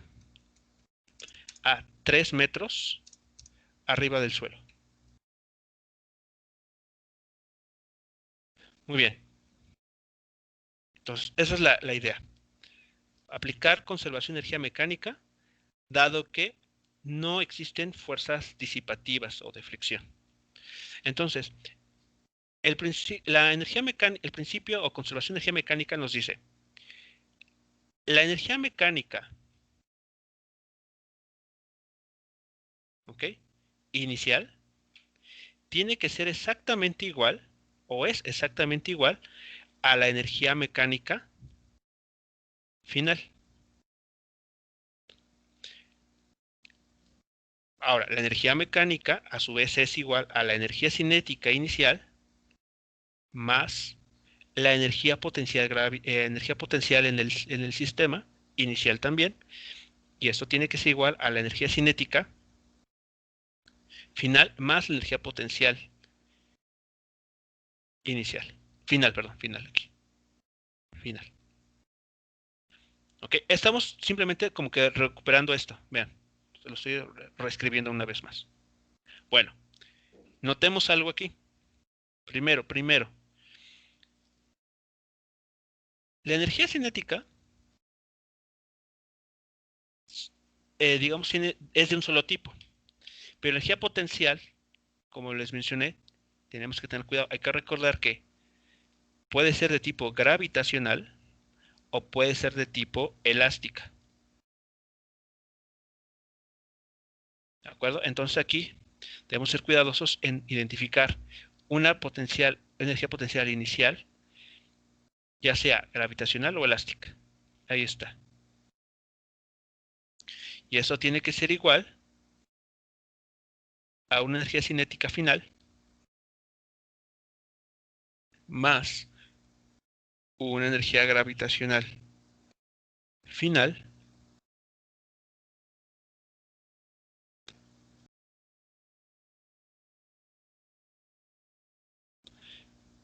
a 3 metros arriba del suelo. Muy bien. Entonces, esa es la idea. Aplicar conservación de energía mecánica, dado que no existen fuerzas disipativas o de fricción. Entonces, el principio o conservación de energía mecánica nos dice, la energía mecánica, ¿ok?, inicial, tiene que ser exactamente igual, o es exactamente igual, a la energía mecánica final. Ahora, la energía mecánica, a su vez, es igual a la energía cinética inicial más la energía potencial en el sistema inicial también, y esto tiene que ser igual a la energía cinética final más la energía potencial inicial. Final aquí. Final. Ok, estamos simplemente como que recuperando esto. Vean, se lo estoy reescribiendo una vez más. Bueno, notemos algo aquí. Primero, la energía cinética, digamos, es de un solo tipo. Pero la energía potencial, como les mencioné, tenemos que tener cuidado. Hay que recordar que puede ser de tipo gravitacional o puede ser de tipo elástica. ¿De acuerdo? Entonces aquí debemos ser cuidadosos en identificar una energía potencial inicial, ya sea gravitacional o elástica. Ahí está. Y eso tiene que ser igual a una energía cinética final más una energía gravitacional final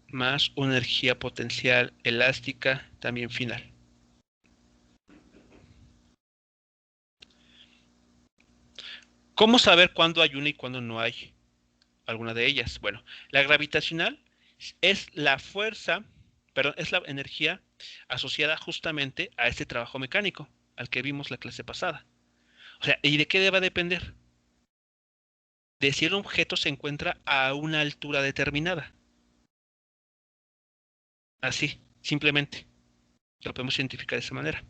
más una energía potencial elástica también final. ¿Cómo saber cuándo hay una y cuándo no hay alguna de ellas? Bueno, la gravitacional es la fuerza, perdón, es la energía asociada justamente a este trabajo mecánico al que vimos la clase pasada. O sea, ¿y de qué va a depender? De si el objeto se encuentra a una altura determinada. Así, simplemente. Lo podemos identificar de esa manera.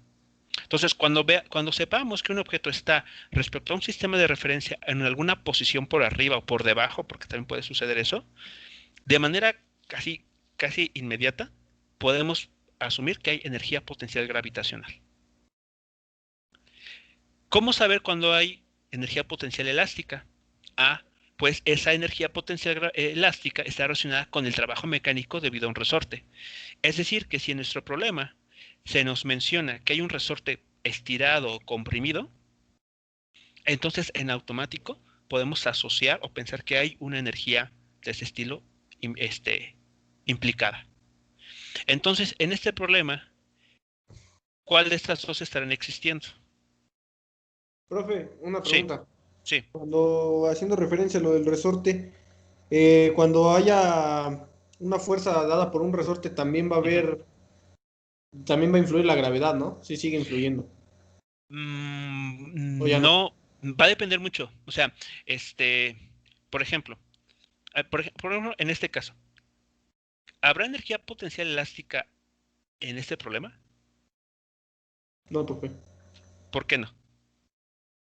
Entonces, cuando sepamos que un objeto está respecto a un sistema de referencia en alguna posición por arriba o por debajo, porque también puede suceder eso, de manera casi inmediata, podemos asumir que hay energía potencial gravitacional. ¿Cómo saber cuándo hay energía potencial elástica? Pues esa energía potencial elástica está relacionada con el trabajo mecánico debido a un resorte. Es decir, que si en nuestro problema se nos menciona que hay un resorte estirado o comprimido, entonces en automático podemos asociar o pensar que hay una energía de ese estilo implicada. Entonces, en este problema, ¿cuál de estas dos estarán existiendo? Profe, una Sí, pregunta. sí. Cuando haciendo referencia a lo del resorte, cuando haya una fuerza dada por un resorte, también va a haber, también va a influir la gravedad, ¿no? Sí, sigue influyendo. O ya no. No, va a depender mucho. O sea, por ejemplo, en este caso, ¿habrá energía potencial elástica en este problema? No, profe, ¿Por qué no?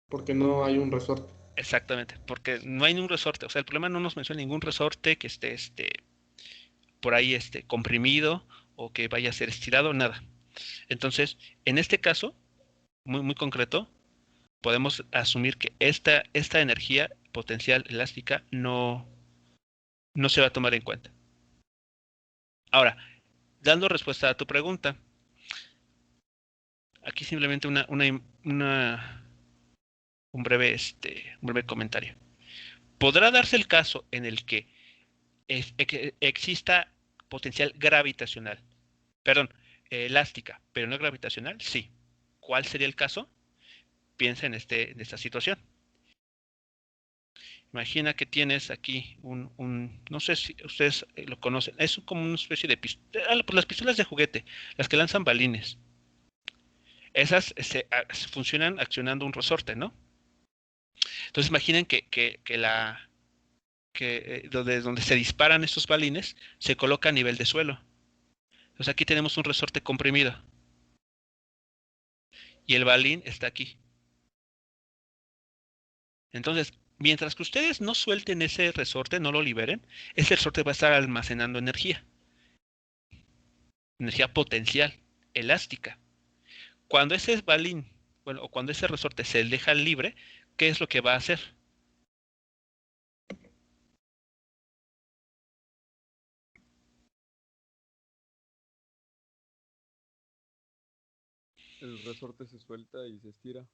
porque no hay un resorte. Exactamente, porque no hay ningún resorte. O sea, el problema no nos menciona ningún resorte que esté por ahí comprimido o que vaya a ser estirado, nada. Entonces, en este caso, muy concreto, podemos asumir que esta energía potencial elástica no se va a tomar en cuenta. Ahora, dando respuesta a tu pregunta, aquí simplemente un breve comentario. Podrá darse el caso en el que exista potencial gravitacional, perdón, elástica, pero no gravitacional, sí. ¿Cuál sería el caso? Piensa en esta situación. Imagina que tienes aquí no sé si ustedes lo conocen, es como una especie de pistola, pues las pistolas de juguete, las que lanzan balines. Esas funcionan accionando un resorte, ¿no? Entonces imaginen donde se disparan estos balines se coloca a nivel de suelo. Entonces aquí tenemos un resorte comprimido y el balín está aquí. Entonces, mientras que ustedes no suelten ese resorte, no lo liberen, ese resorte va a estar almacenando energía potencial, elástica. Cuando ese balín, bueno, o cuando ese resorte se deja libre, ¿qué es lo que va a hacer? El resorte se suelta y se estira.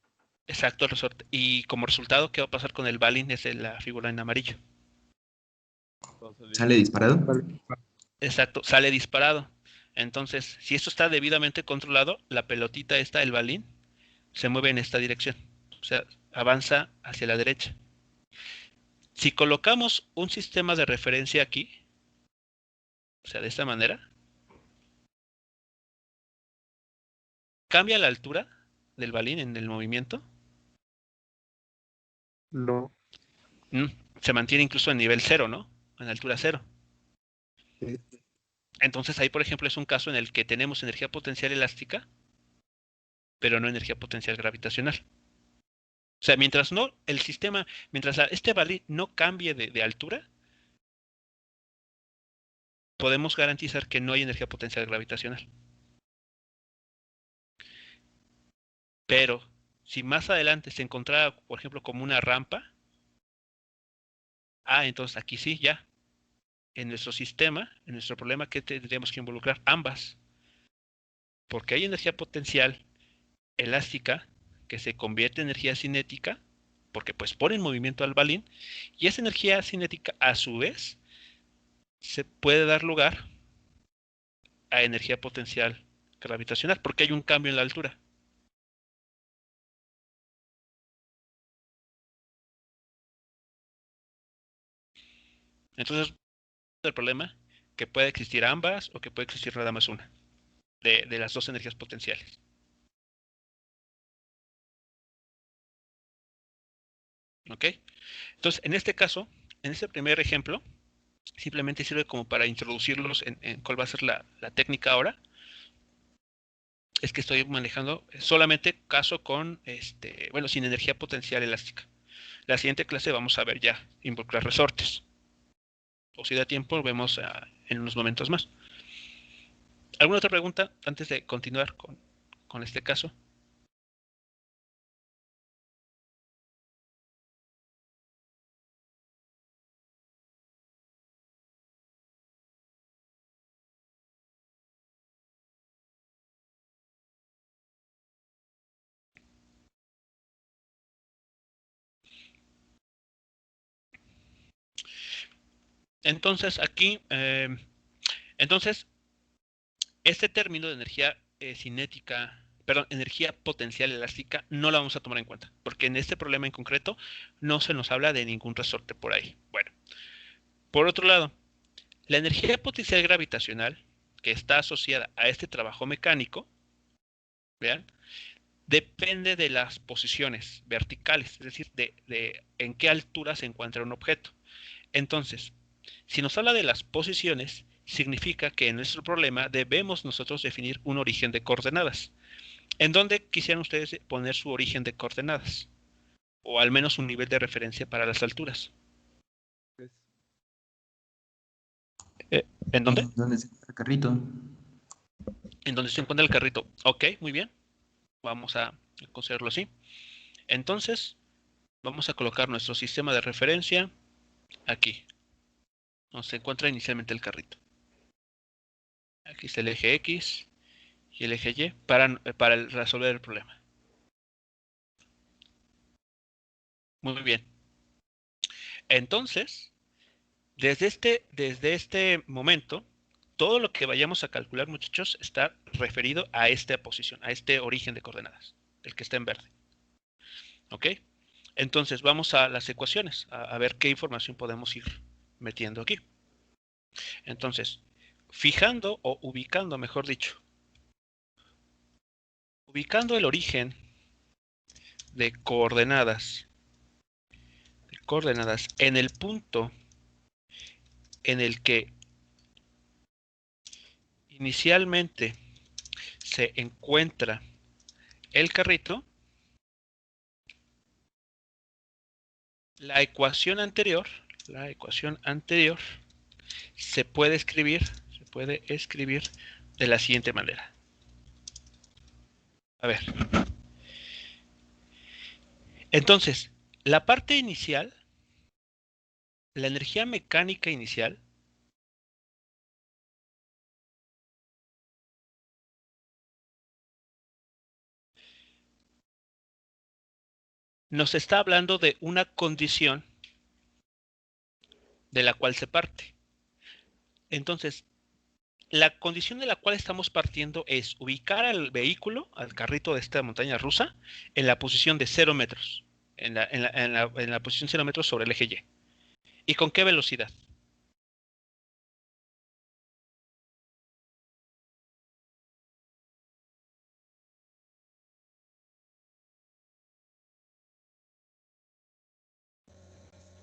Exacto, el resorte. Y como resultado, ¿qué va a pasar con el balín? Es la figura en amarillo. ¿Sale disparado? Exacto, sale disparado. Entonces, si esto está debidamente controlado, la pelotita esta, el balín, se mueve en esta dirección. O sea, avanza hacia la derecha. Si colocamos un sistema de referencia aquí, o sea, de esta manera, cambia la altura del balín en el movimiento. No. Se mantiene incluso en nivel 0, ¿no? En altura 0. Sí. Entonces ahí, por ejemplo, es un caso en el que tenemos energía potencial elástica, pero no energía potencial gravitacional. O sea, mientras este balín no cambie de altura, podemos garantizar que no hay energía potencial gravitacional. Pero si más adelante se encontrara, por ejemplo, como una rampa, entonces aquí sí, ya. En nuestro sistema, en nuestro problema, ¿qué tendríamos que involucrar? Ambas. Porque hay energía potencial elástica que se convierte en energía cinética, porque pues pone en movimiento al balín, y esa energía cinética a su vez se puede dar lugar a energía potencial gravitacional, porque hay un cambio en la altura. Entonces, el problema que puede existir ambas o que puede existir nada más una de las dos energías potenciales. ¿Ok? Entonces, en este caso, en este primer ejemplo, simplemente sirve como para introducirlos en cuál va a ser la técnica ahora. Es que estoy manejando solamente caso con, sin energía potencial elástica. La siguiente clase vamos a ver ya involucrar resortes. O si da tiempo, vemos en unos momentos más. ¿Alguna otra pregunta antes de continuar con este caso? Entonces, aquí, este término de energía cinética, perdón, energía potencial elástica, no la vamos a tomar en cuenta, porque en este problema en concreto no se nos habla de ningún resorte por ahí. Bueno, por otro lado, la energía potencial gravitacional, que está asociada a este trabajo mecánico, vean, depende de las posiciones verticales, es decir, de en qué altura se encuentra un objeto. Entonces, si nos habla de las posiciones, significa que en nuestro problema debemos nosotros definir un origen de coordenadas. ¿En dónde quisieran ustedes poner su origen de coordenadas? O al menos un nivel de referencia para las alturas. ¿En dónde? ¿Dónde se encuentra el carrito? En donde se encuentra el carrito. Ok, muy bien. Vamos a considerarlo así. Entonces, vamos a colocar nuestro sistema de referencia aquí, donde se encuentra inicialmente el carrito. Aquí está el eje X y el eje Y para resolver el problema. Muy bien. Entonces, desde este momento, todo lo que vayamos a calcular, muchachos, está referido a esta posición, a este origen de coordenadas, el que está en verde. ¿Ok? Entonces, vamos a las ecuaciones, a ver qué información podemos ir metiendo aquí. Entonces, fijando o ubicando, mejor dicho, ubicando el origen de coordenadas en el punto en el que inicialmente se encuentra el carrito, la ecuación anterior se puede escribir de la siguiente manera. A ver. Entonces, la parte inicial, la energía mecánica inicial, nos está hablando de una condición de la cual se parte. Entonces, la condición de la cual estamos partiendo es ubicar al vehículo, al carrito de esta montaña rusa, en la posición de 0 metros, en la posición 0 metros sobre el eje Y. ¿Y con qué velocidad?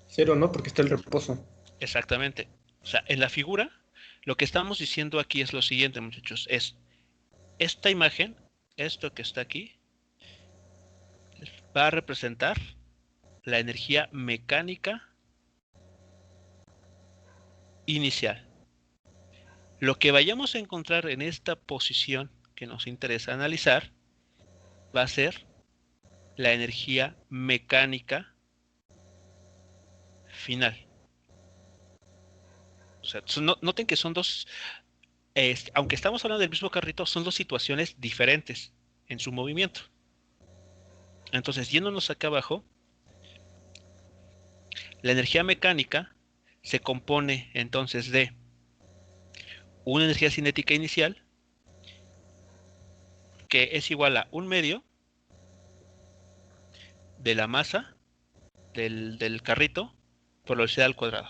Cero, ¿no? Porque está el reposo. Exactamente. O sea, en la figura, lo que estamos diciendo aquí es lo siguiente, muchachos, es esta imagen, esto que está aquí, va a representar la energía mecánica inicial. Lo que vayamos a encontrar en esta posición que nos interesa analizar va a ser la energía mecánica final. O sea, noten que son dos, aunque estamos hablando del mismo carrito, son dos situaciones diferentes en su movimiento. Entonces, yéndonos acá abajo, la energía mecánica se compone entonces de una energía cinética inicial que es igual a 1/2 de la masa del carrito por la velocidad al cuadrado.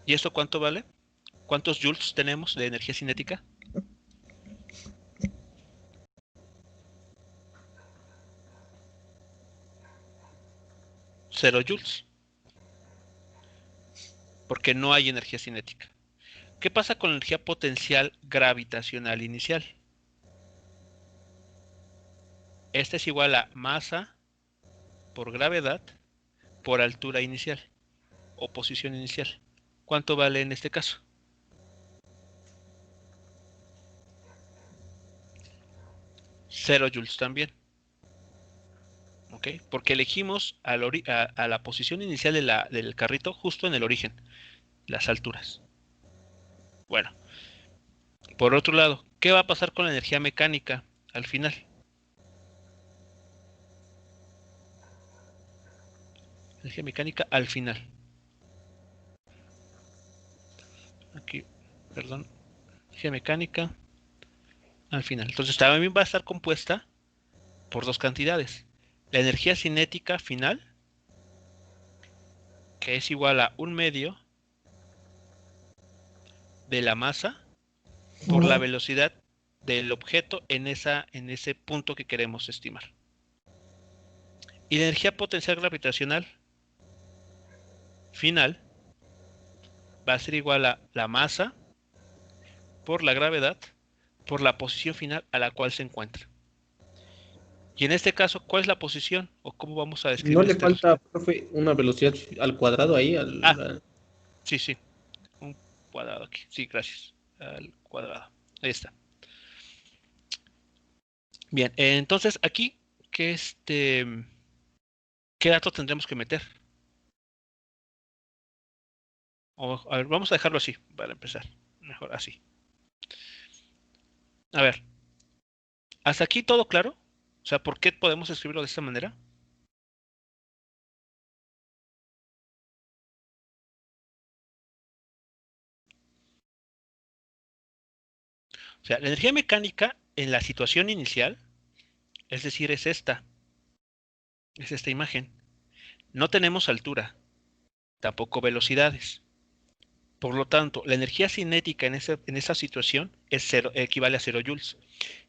¿Y esto cuánto vale? ¿Cuántos joules tenemos de energía cinética? Cero joules. Porque no hay energía cinética. ¿Qué pasa con la energía potencial gravitacional inicial? Esta es igual a masa por gravedad por altura inicial o posición inicial. ¿Cuánto vale en este caso? 0 joules también. ¿Ok? Porque elegimos a la posición inicial del carrito justo en el origen, las alturas. Bueno, por otro lado, ¿qué va a pasar con la energía mecánica al final? Energía mecánica al final. Aquí, perdón. Energía mecánica al final. Entonces también va a estar compuesta por dos cantidades. La energía cinética final, que es igual a 1/2 de la masa por la velocidad del objeto en ese punto que queremos estimar. Y la energía potencial gravitacional final va a ser igual a la masa por la gravedad por la posición final a la cual se encuentra. Y en este caso, ¿cuál es la posición? ¿O cómo vamos a describir ¿No le este falta, resultado? profe, una velocidad al cuadrado ahí? Sí, sí. Un cuadrado aquí. Sí, gracias. Al cuadrado. Ahí está. Bien, entonces aquí, ¿qué datos tendremos que meter? A ver, vamos a dejarlo así, para empezar. Mejor así. A ver, ¿hasta aquí todo claro? O sea, ¿por qué podemos escribirlo de esta manera? O sea, la energía mecánica en la situación inicial, es decir, es esta imagen. No tenemos altura, tampoco velocidades. Por lo tanto, la energía cinética en esa situación es equivale a 0 joules.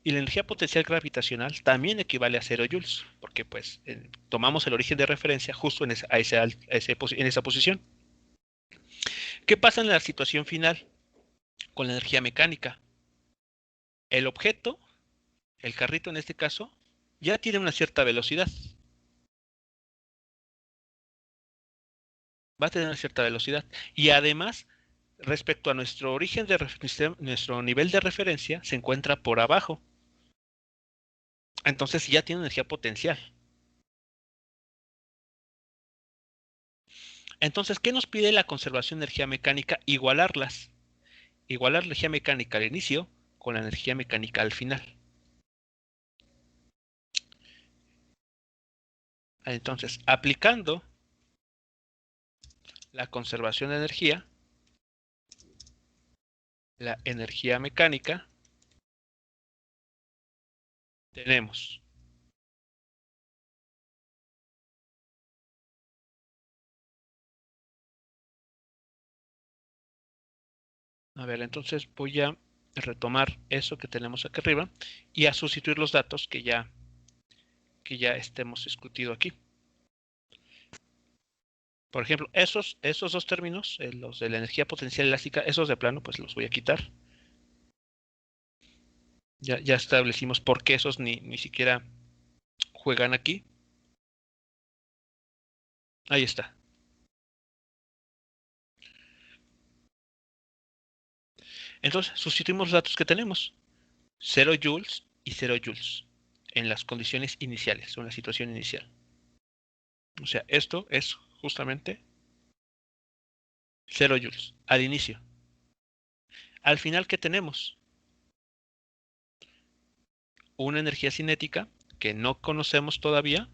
Y la energía potencial gravitacional también equivale a 0 joules, porque pues tomamos el origen de referencia justo en esa posición. ¿Qué pasa en la situación final con la energía mecánica? El objeto, el carrito en este caso, ya tiene una cierta velocidad. Va a tener una cierta velocidad. Y además, respecto a nuestro origen nuestro nivel de referencia, se encuentra por abajo. Entonces ya tiene energía potencial. Entonces, ¿qué nos pide la conservación de energía mecánica? Igualarlas. Igualar la energía mecánica al inicio con la energía mecánica al final. Entonces, aplicando la conservación de energía, la energía mecánica, tenemos a ver, entonces voy a retomar eso que tenemos aquí arriba y a sustituir los datos que ya hemos discutido aquí. Por ejemplo, esos dos términos, los de la energía potencial elástica, esos de plano, pues los voy a quitar. Ya establecimos por qué esos ni siquiera juegan aquí. Ahí está. Entonces, sustituimos los datos que tenemos. 0 joules y 0 joules en las condiciones iniciales o en la situación inicial. O sea, esto es justamente 0 joules al inicio. Al final, ¿qué tenemos? Una energía cinética que no conocemos todavía,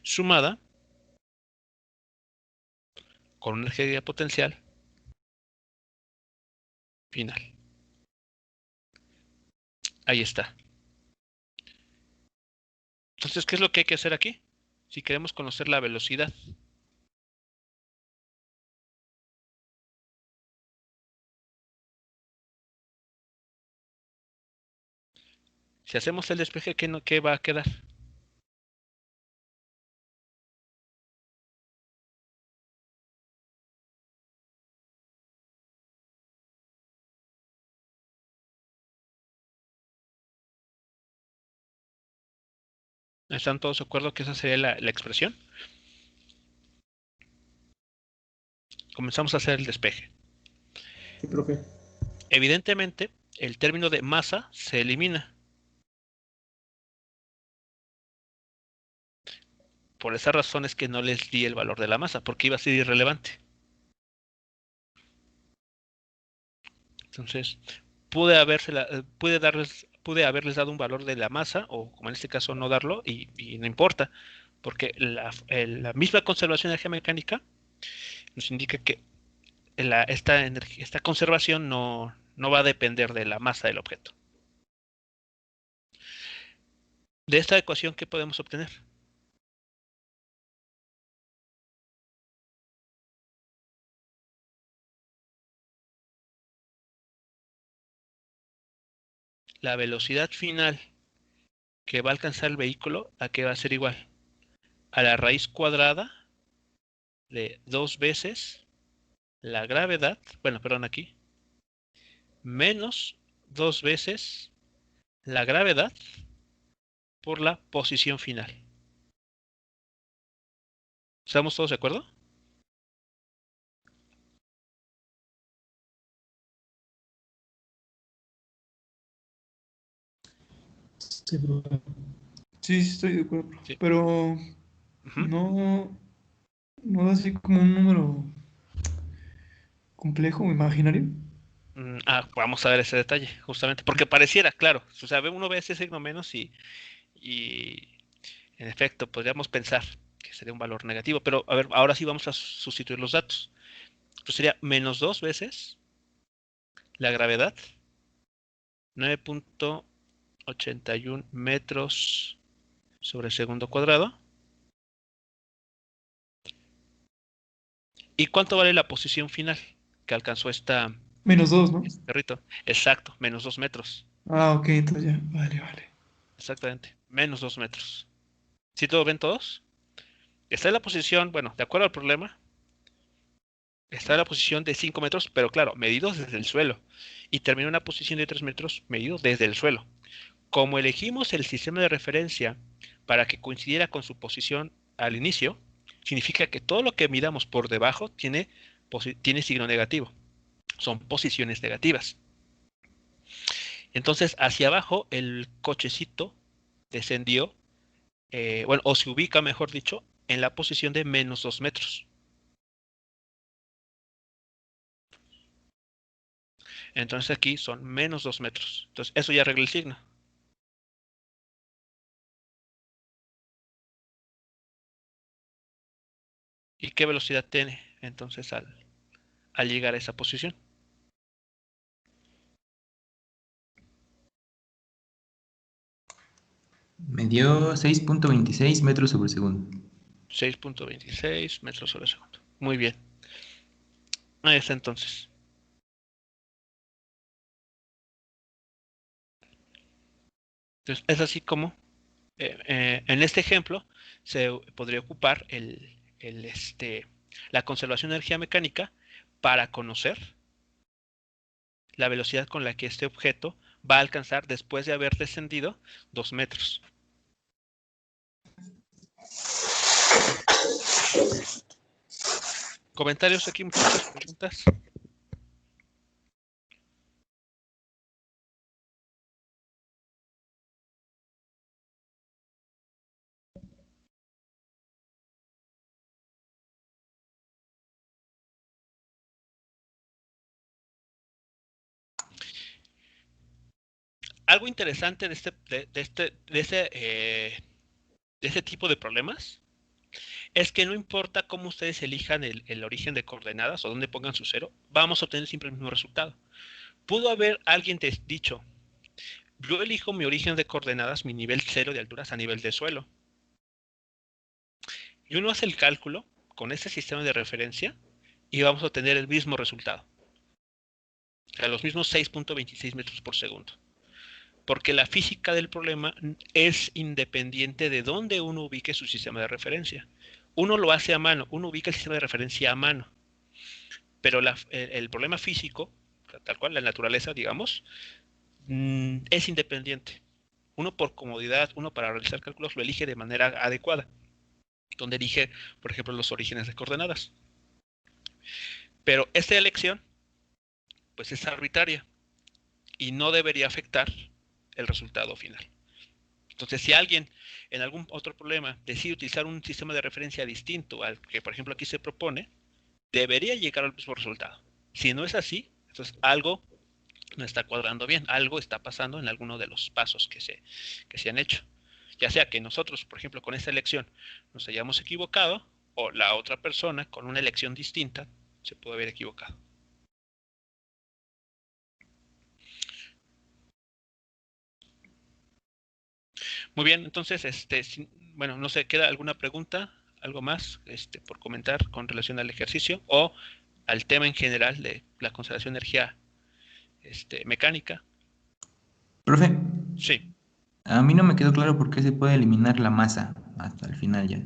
sumada con una energía potencial final. Ahí está. Entonces, ¿qué es lo que hay que hacer aquí? Si queremos conocer la velocidad. Si hacemos el despeje, ¿qué va a quedar? ¿Están todos de acuerdo que esa sería la expresión? Comenzamos a hacer el despeje. Sí, profe. Evidentemente, el término de masa se elimina. Por esa razón es que no les di el valor de la masa, porque iba a ser irrelevante. Entonces, pude haberles dado un valor de la masa, o como en este caso no darlo, y no importa, porque la misma conservación de energía mecánica nos indica que esta conservación no va a depender de la masa del objeto. De esta ecuación, ¿qué podemos obtener? La velocidad final que va a alcanzar el vehículo, ¿a qué va a ser igual? A la raíz cuadrada de 2 veces la gravedad, bueno, perdón, aquí, menos 2 veces la gravedad por la posición final. ¿Estamos todos de acuerdo? Sí, profe. Sí, sí estoy de acuerdo, profe. Sí. Pero Ujú. no da así como un número complejo o imaginario. Vamos a ver ese detalle, justamente, porque pareciera, claro, o sea, uno ve ese signo menos y en efecto, podríamos pensar que sería un valor negativo, pero a ver, ahora sí vamos a sustituir los datos. Pues sería menos 2 veces la gravedad, 9.81 metros sobre segundo cuadrado. ¿Y cuánto vale la posición final que alcanzó -2, ¿no? este perrito? Exacto, menos 2 metros. Ah, ok, entonces ya. Vale, vale. Exactamente, menos 2 metros. ¿Sí todo ven todos? Está en la posición, bueno, de acuerdo al problema, está en la posición de 5 metros, pero claro, medidos desde el suelo. Y termina en una posición de 3 metros medido desde el suelo. Como elegimos el sistema de referencia para que coincidiera con su posición al inicio, significa que todo lo que midamos por debajo tiene signo negativo. Son posiciones negativas. Entonces, hacia abajo, el cochecito descendió, bueno, o se ubica, mejor dicho, en la posición de menos 2 metros. Entonces aquí son menos 2 metros. Entonces, eso ya arregla el signo. ¿Y qué velocidad tiene entonces al llegar a esa posición? Me dio 6.26 metros sobre segundo. 6.26 metros sobre segundo. Muy bien. Ahí está entonces. Entonces, es así como en este ejemplo se podría ocupar la conservación de energía mecánica para conocer la velocidad con la que este objeto va a alcanzar después de haber descendido 2 metros. ¿Comentarios aquí, muchachos? ¿Preguntas? Algo interesante de este tipo de problemas es que no importa cómo ustedes elijan el origen de coordenadas o dónde pongan su cero, vamos a obtener siempre el mismo resultado. Pudo haber alguien dicho, yo elijo mi origen de coordenadas, mi nivel cero de alturas a nivel de suelo. Y uno hace el cálculo con ese sistema de referencia y vamos a obtener el mismo resultado. O sea, los mismos 6.26 metros por segundo. Porque la física del problema es independiente de dónde uno ubique su sistema de referencia. Uno lo hace a mano, uno ubica el sistema de referencia a mano. Pero el problema físico, tal cual, la naturaleza, digamos, es independiente. Uno por comodidad, uno para realizar cálculos lo elige de manera adecuada, donde elige, por ejemplo, los orígenes de coordenadas. Pero esta elección, pues es arbitraria y no debería afectar el resultado final. Entonces, si alguien en algún otro problema decide utilizar un sistema de referencia distinto al que, por ejemplo, aquí se propone, debería llegar al mismo resultado. Si no es así, entonces algo no está cuadrando bien, algo está pasando en alguno de los pasos que se han hecho. Ya sea que nosotros, por ejemplo, con esta elección nos hayamos equivocado, o la otra persona con una elección distinta se puede haber equivocado. Muy bien, entonces, bueno, no sé, ¿queda alguna pregunta? ¿Algo más por comentar con relación al ejercicio o al tema en general de la conservación de energía mecánica? Profe, Sí, a mí no me quedó claro por qué se puede eliminar la masa hasta el final ya.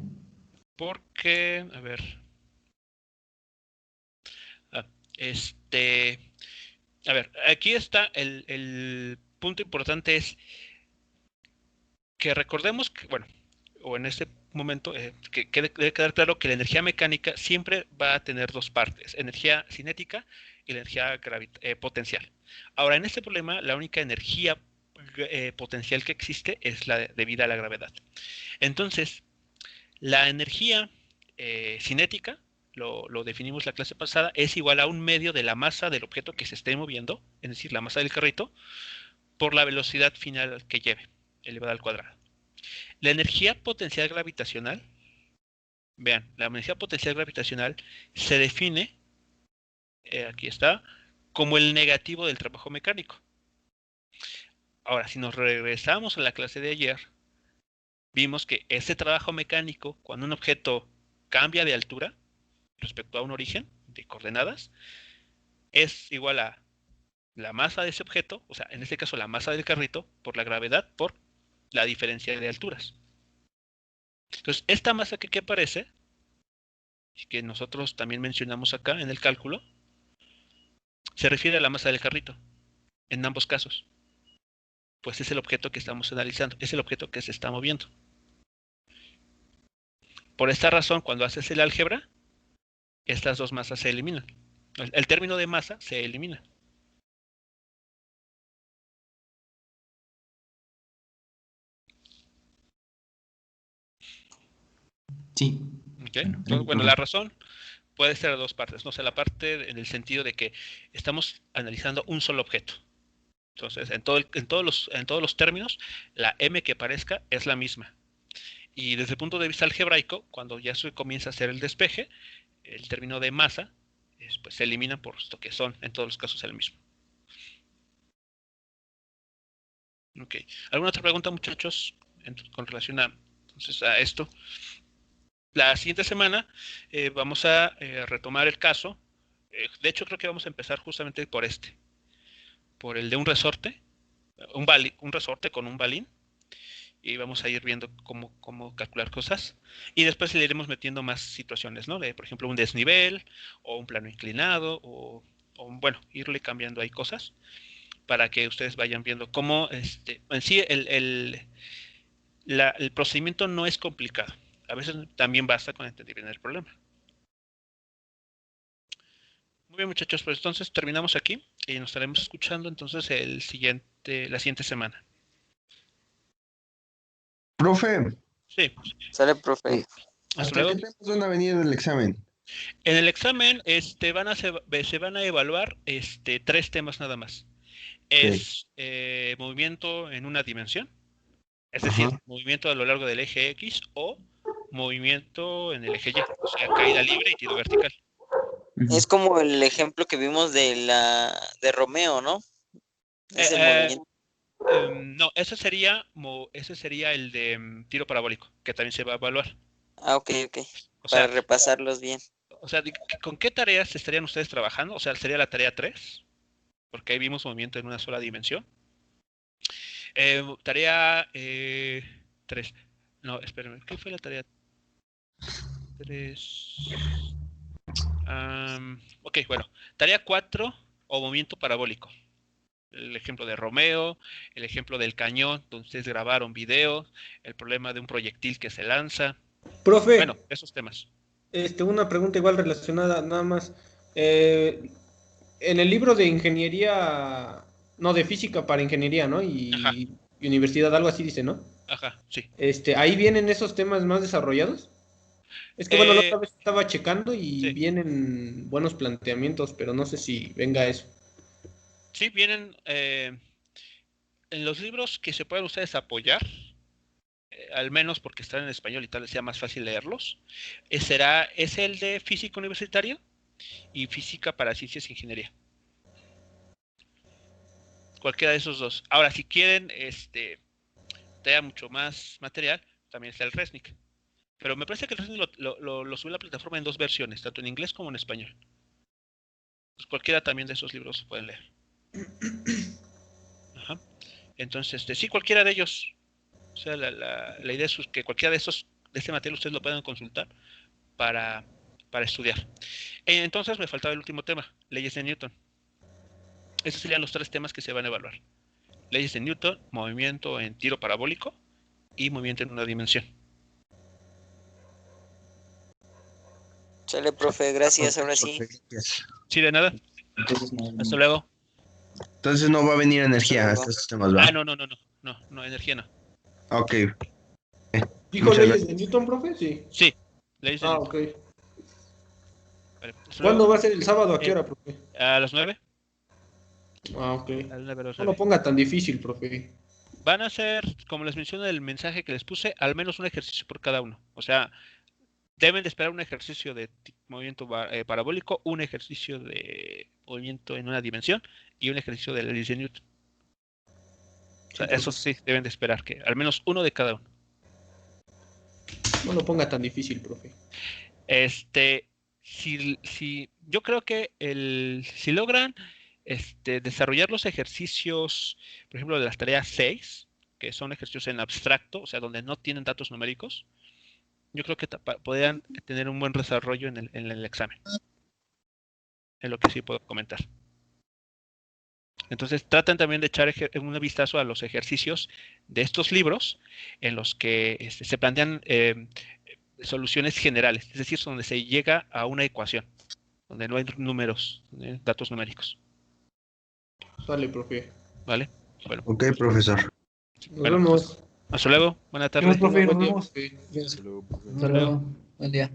porque, a ver, ah, a ver, aquí está el punto importante es que recordemos que, bueno, o en este momento, que debe quedar claro que la energía mecánica siempre va a tener dos partes, energía cinética y la energía potencial. Ahora, en este problema, la única energía potencial que existe es la debida a la gravedad. Entonces, la energía cinética lo definimos la clase pasada, es igual a un medio de la masa del objeto que se esté moviendo, es decir, la masa del carrito, por la velocidad final que lleve, elevada al cuadrado. La energía potencial gravitacional, vean, la energía potencial gravitacional se define, aquí está, como el negativo del trabajo mecánico. Ahora, si nos regresamos a la clase de ayer, vimos que ese trabajo mecánico, cuando un objeto cambia de altura respecto a un origen de coordenadas, es igual a la masa de ese objeto, o sea, en este caso la masa del carrito, por la gravedad, por la diferencia de alturas. Entonces, esta masa que aquí aparece, y que nosotros también mencionamos acá en el cálculo, se refiere a la masa del carrito, en ambos casos. Pues es el objeto que estamos analizando, es el objeto que se está moviendo. Por esta razón, cuando haces el álgebra, estas dos masas se eliminan. El término de masa se elimina. Sí. ¿Okay? Entonces, bueno, la razón puede ser de dos partes. No sé, la parte en el sentido de que estamos analizando un solo objeto. Entonces, en todos los términos, la m que aparezca es la misma. Y desde el punto de vista algebraico, cuando ya se comienza a hacer el despeje, el término de masa pues, se elimina por esto que son en todos los casos el mismo. Ok. ¿Alguna otra pregunta, muchachos, con relación entonces, a esto? La siguiente semana vamos a retomar el caso. De hecho, creo que vamos a empezar justamente por el de un resorte, un resorte con un balín. Y vamos a ir viendo cómo calcular cosas. Y después le iremos metiendo más situaciones, ¿no? Por ejemplo, un desnivel, o un plano inclinado, o bueno, irle cambiando ahí cosas para que ustedes vayan viendo cómo, en sí, el procedimiento no es complicado. A veces también basta con entender bien el problema. Muy bien, muchachos, pues entonces terminamos aquí y nos estaremos escuchando entonces la siguiente semana. Profe, Sí, Sale, profe. hasta ¿hasta luego. qué temas van a venir en el examen? En el examen se van a evaluar 3 temas nada más. Es movimiento en una dimensión, es decir, Ajá. movimiento a lo largo del eje X o movimiento en el eje Y, o sea, caída libre y tiro vertical. Es como el ejemplo que vimos de Romeo, ¿no? Es el movimiento. No, ese sería el de tiro parabólico, que también se va a evaluar. Ah, ok. O Para sea, repasarlos bien. o sea, ¿con qué tareas estarían ustedes trabajando? O sea, sería la tarea 3, porque ahí vimos movimiento en una sola dimensión. Tarea 3. No, espérenme, ¿qué fue la tarea 3? Ok, bueno. Tarea 4 o movimiento parabólico. El ejemplo de Romeo, el ejemplo del cañón, donde ustedes grabaron video, el problema de un proyectil que se lanza. Profe, Bueno, esos temas. una pregunta igual relacionada, nada más. En el libro de ingeniería, no, de física para ingeniería, ¿no? Ajá. Y universidad, algo así dice, ¿no? Ajá, sí. Ahí vienen esos temas más desarrollados. Es que bueno, la otra vez estaba checando y Sí. vienen buenos planteamientos, pero no sé si venga eso. Sí, vienen en los libros que se pueden ustedes apoyar, al menos porque están en español y tal vez sea más fácil leerlos, es el de física universitaria y física para ciencias e ingeniería. Cualquiera de esos dos. Ahora, si quieren te da mucho más material, también está el Resnick. Pero me parece que el Resnick lo sube a la plataforma en 2 versiones, tanto en inglés como en español. Pues cualquiera también de esos libros pueden leer. Ajá. Entonces, sí, cualquiera de ellos. O sea, la idea es que cualquiera de este material ustedes lo puedan consultar para estudiar. Entonces me faltaba el último tema, leyes de Newton. Esos serían los 3 temas que se van a evaluar. Leyes de Newton, movimiento en tiro parabólico y movimiento en una dimensión. Sale, profe, gracias, ahora sí. Gracias. Sí, de nada. Entonces no. Hasta luego. Entonces no va a venir energía Hasta a luego. estos temas, ¿va? No, energía no. Ok. ¿Dijo Muchas leyes de Newton, profe? Sí. Sí, leyes de Ah, Newton. ok. Vale. ¿Cuándo va a ser el sábado? ¿A qué Eh, hora, profe? A las 9. Ah, ok. A las 9, a las No 9. lo ponga tan difícil, profe. Van a ser, como les mencioné en el mensaje que les puse, al menos un ejercicio por cada uno. O sea, deben de esperar un ejercicio de movimiento parabólico, un ejercicio de movimiento en una dimensión y un ejercicio de la ley de Newton. O sea, Sí, eso profe. sí, deben de esperar que al menos uno de cada uno. No lo ponga tan difícil, profe. Yo creo que si logran desarrollar los ejercicios, por ejemplo, de las tareas 6, que son ejercicios en abstracto, o sea, donde no tienen datos numéricos, yo creo que podrían tener un buen desarrollo en el examen. Es lo que sí puedo comentar. Entonces, traten también de echar un vistazo a los ejercicios de estos libros en los que se plantean soluciones generales, es decir, donde se llega a una ecuación, donde no hay números, datos numéricos. Sale, profe. ¿Vale? Bueno, Ok, profesor. Nos Bueno, vemos. hasta luego. Buena tarde. Nos vemos, profe, nos Buen día, vemos. profe. Hasta luego, profe. Hasta luego. Buen día.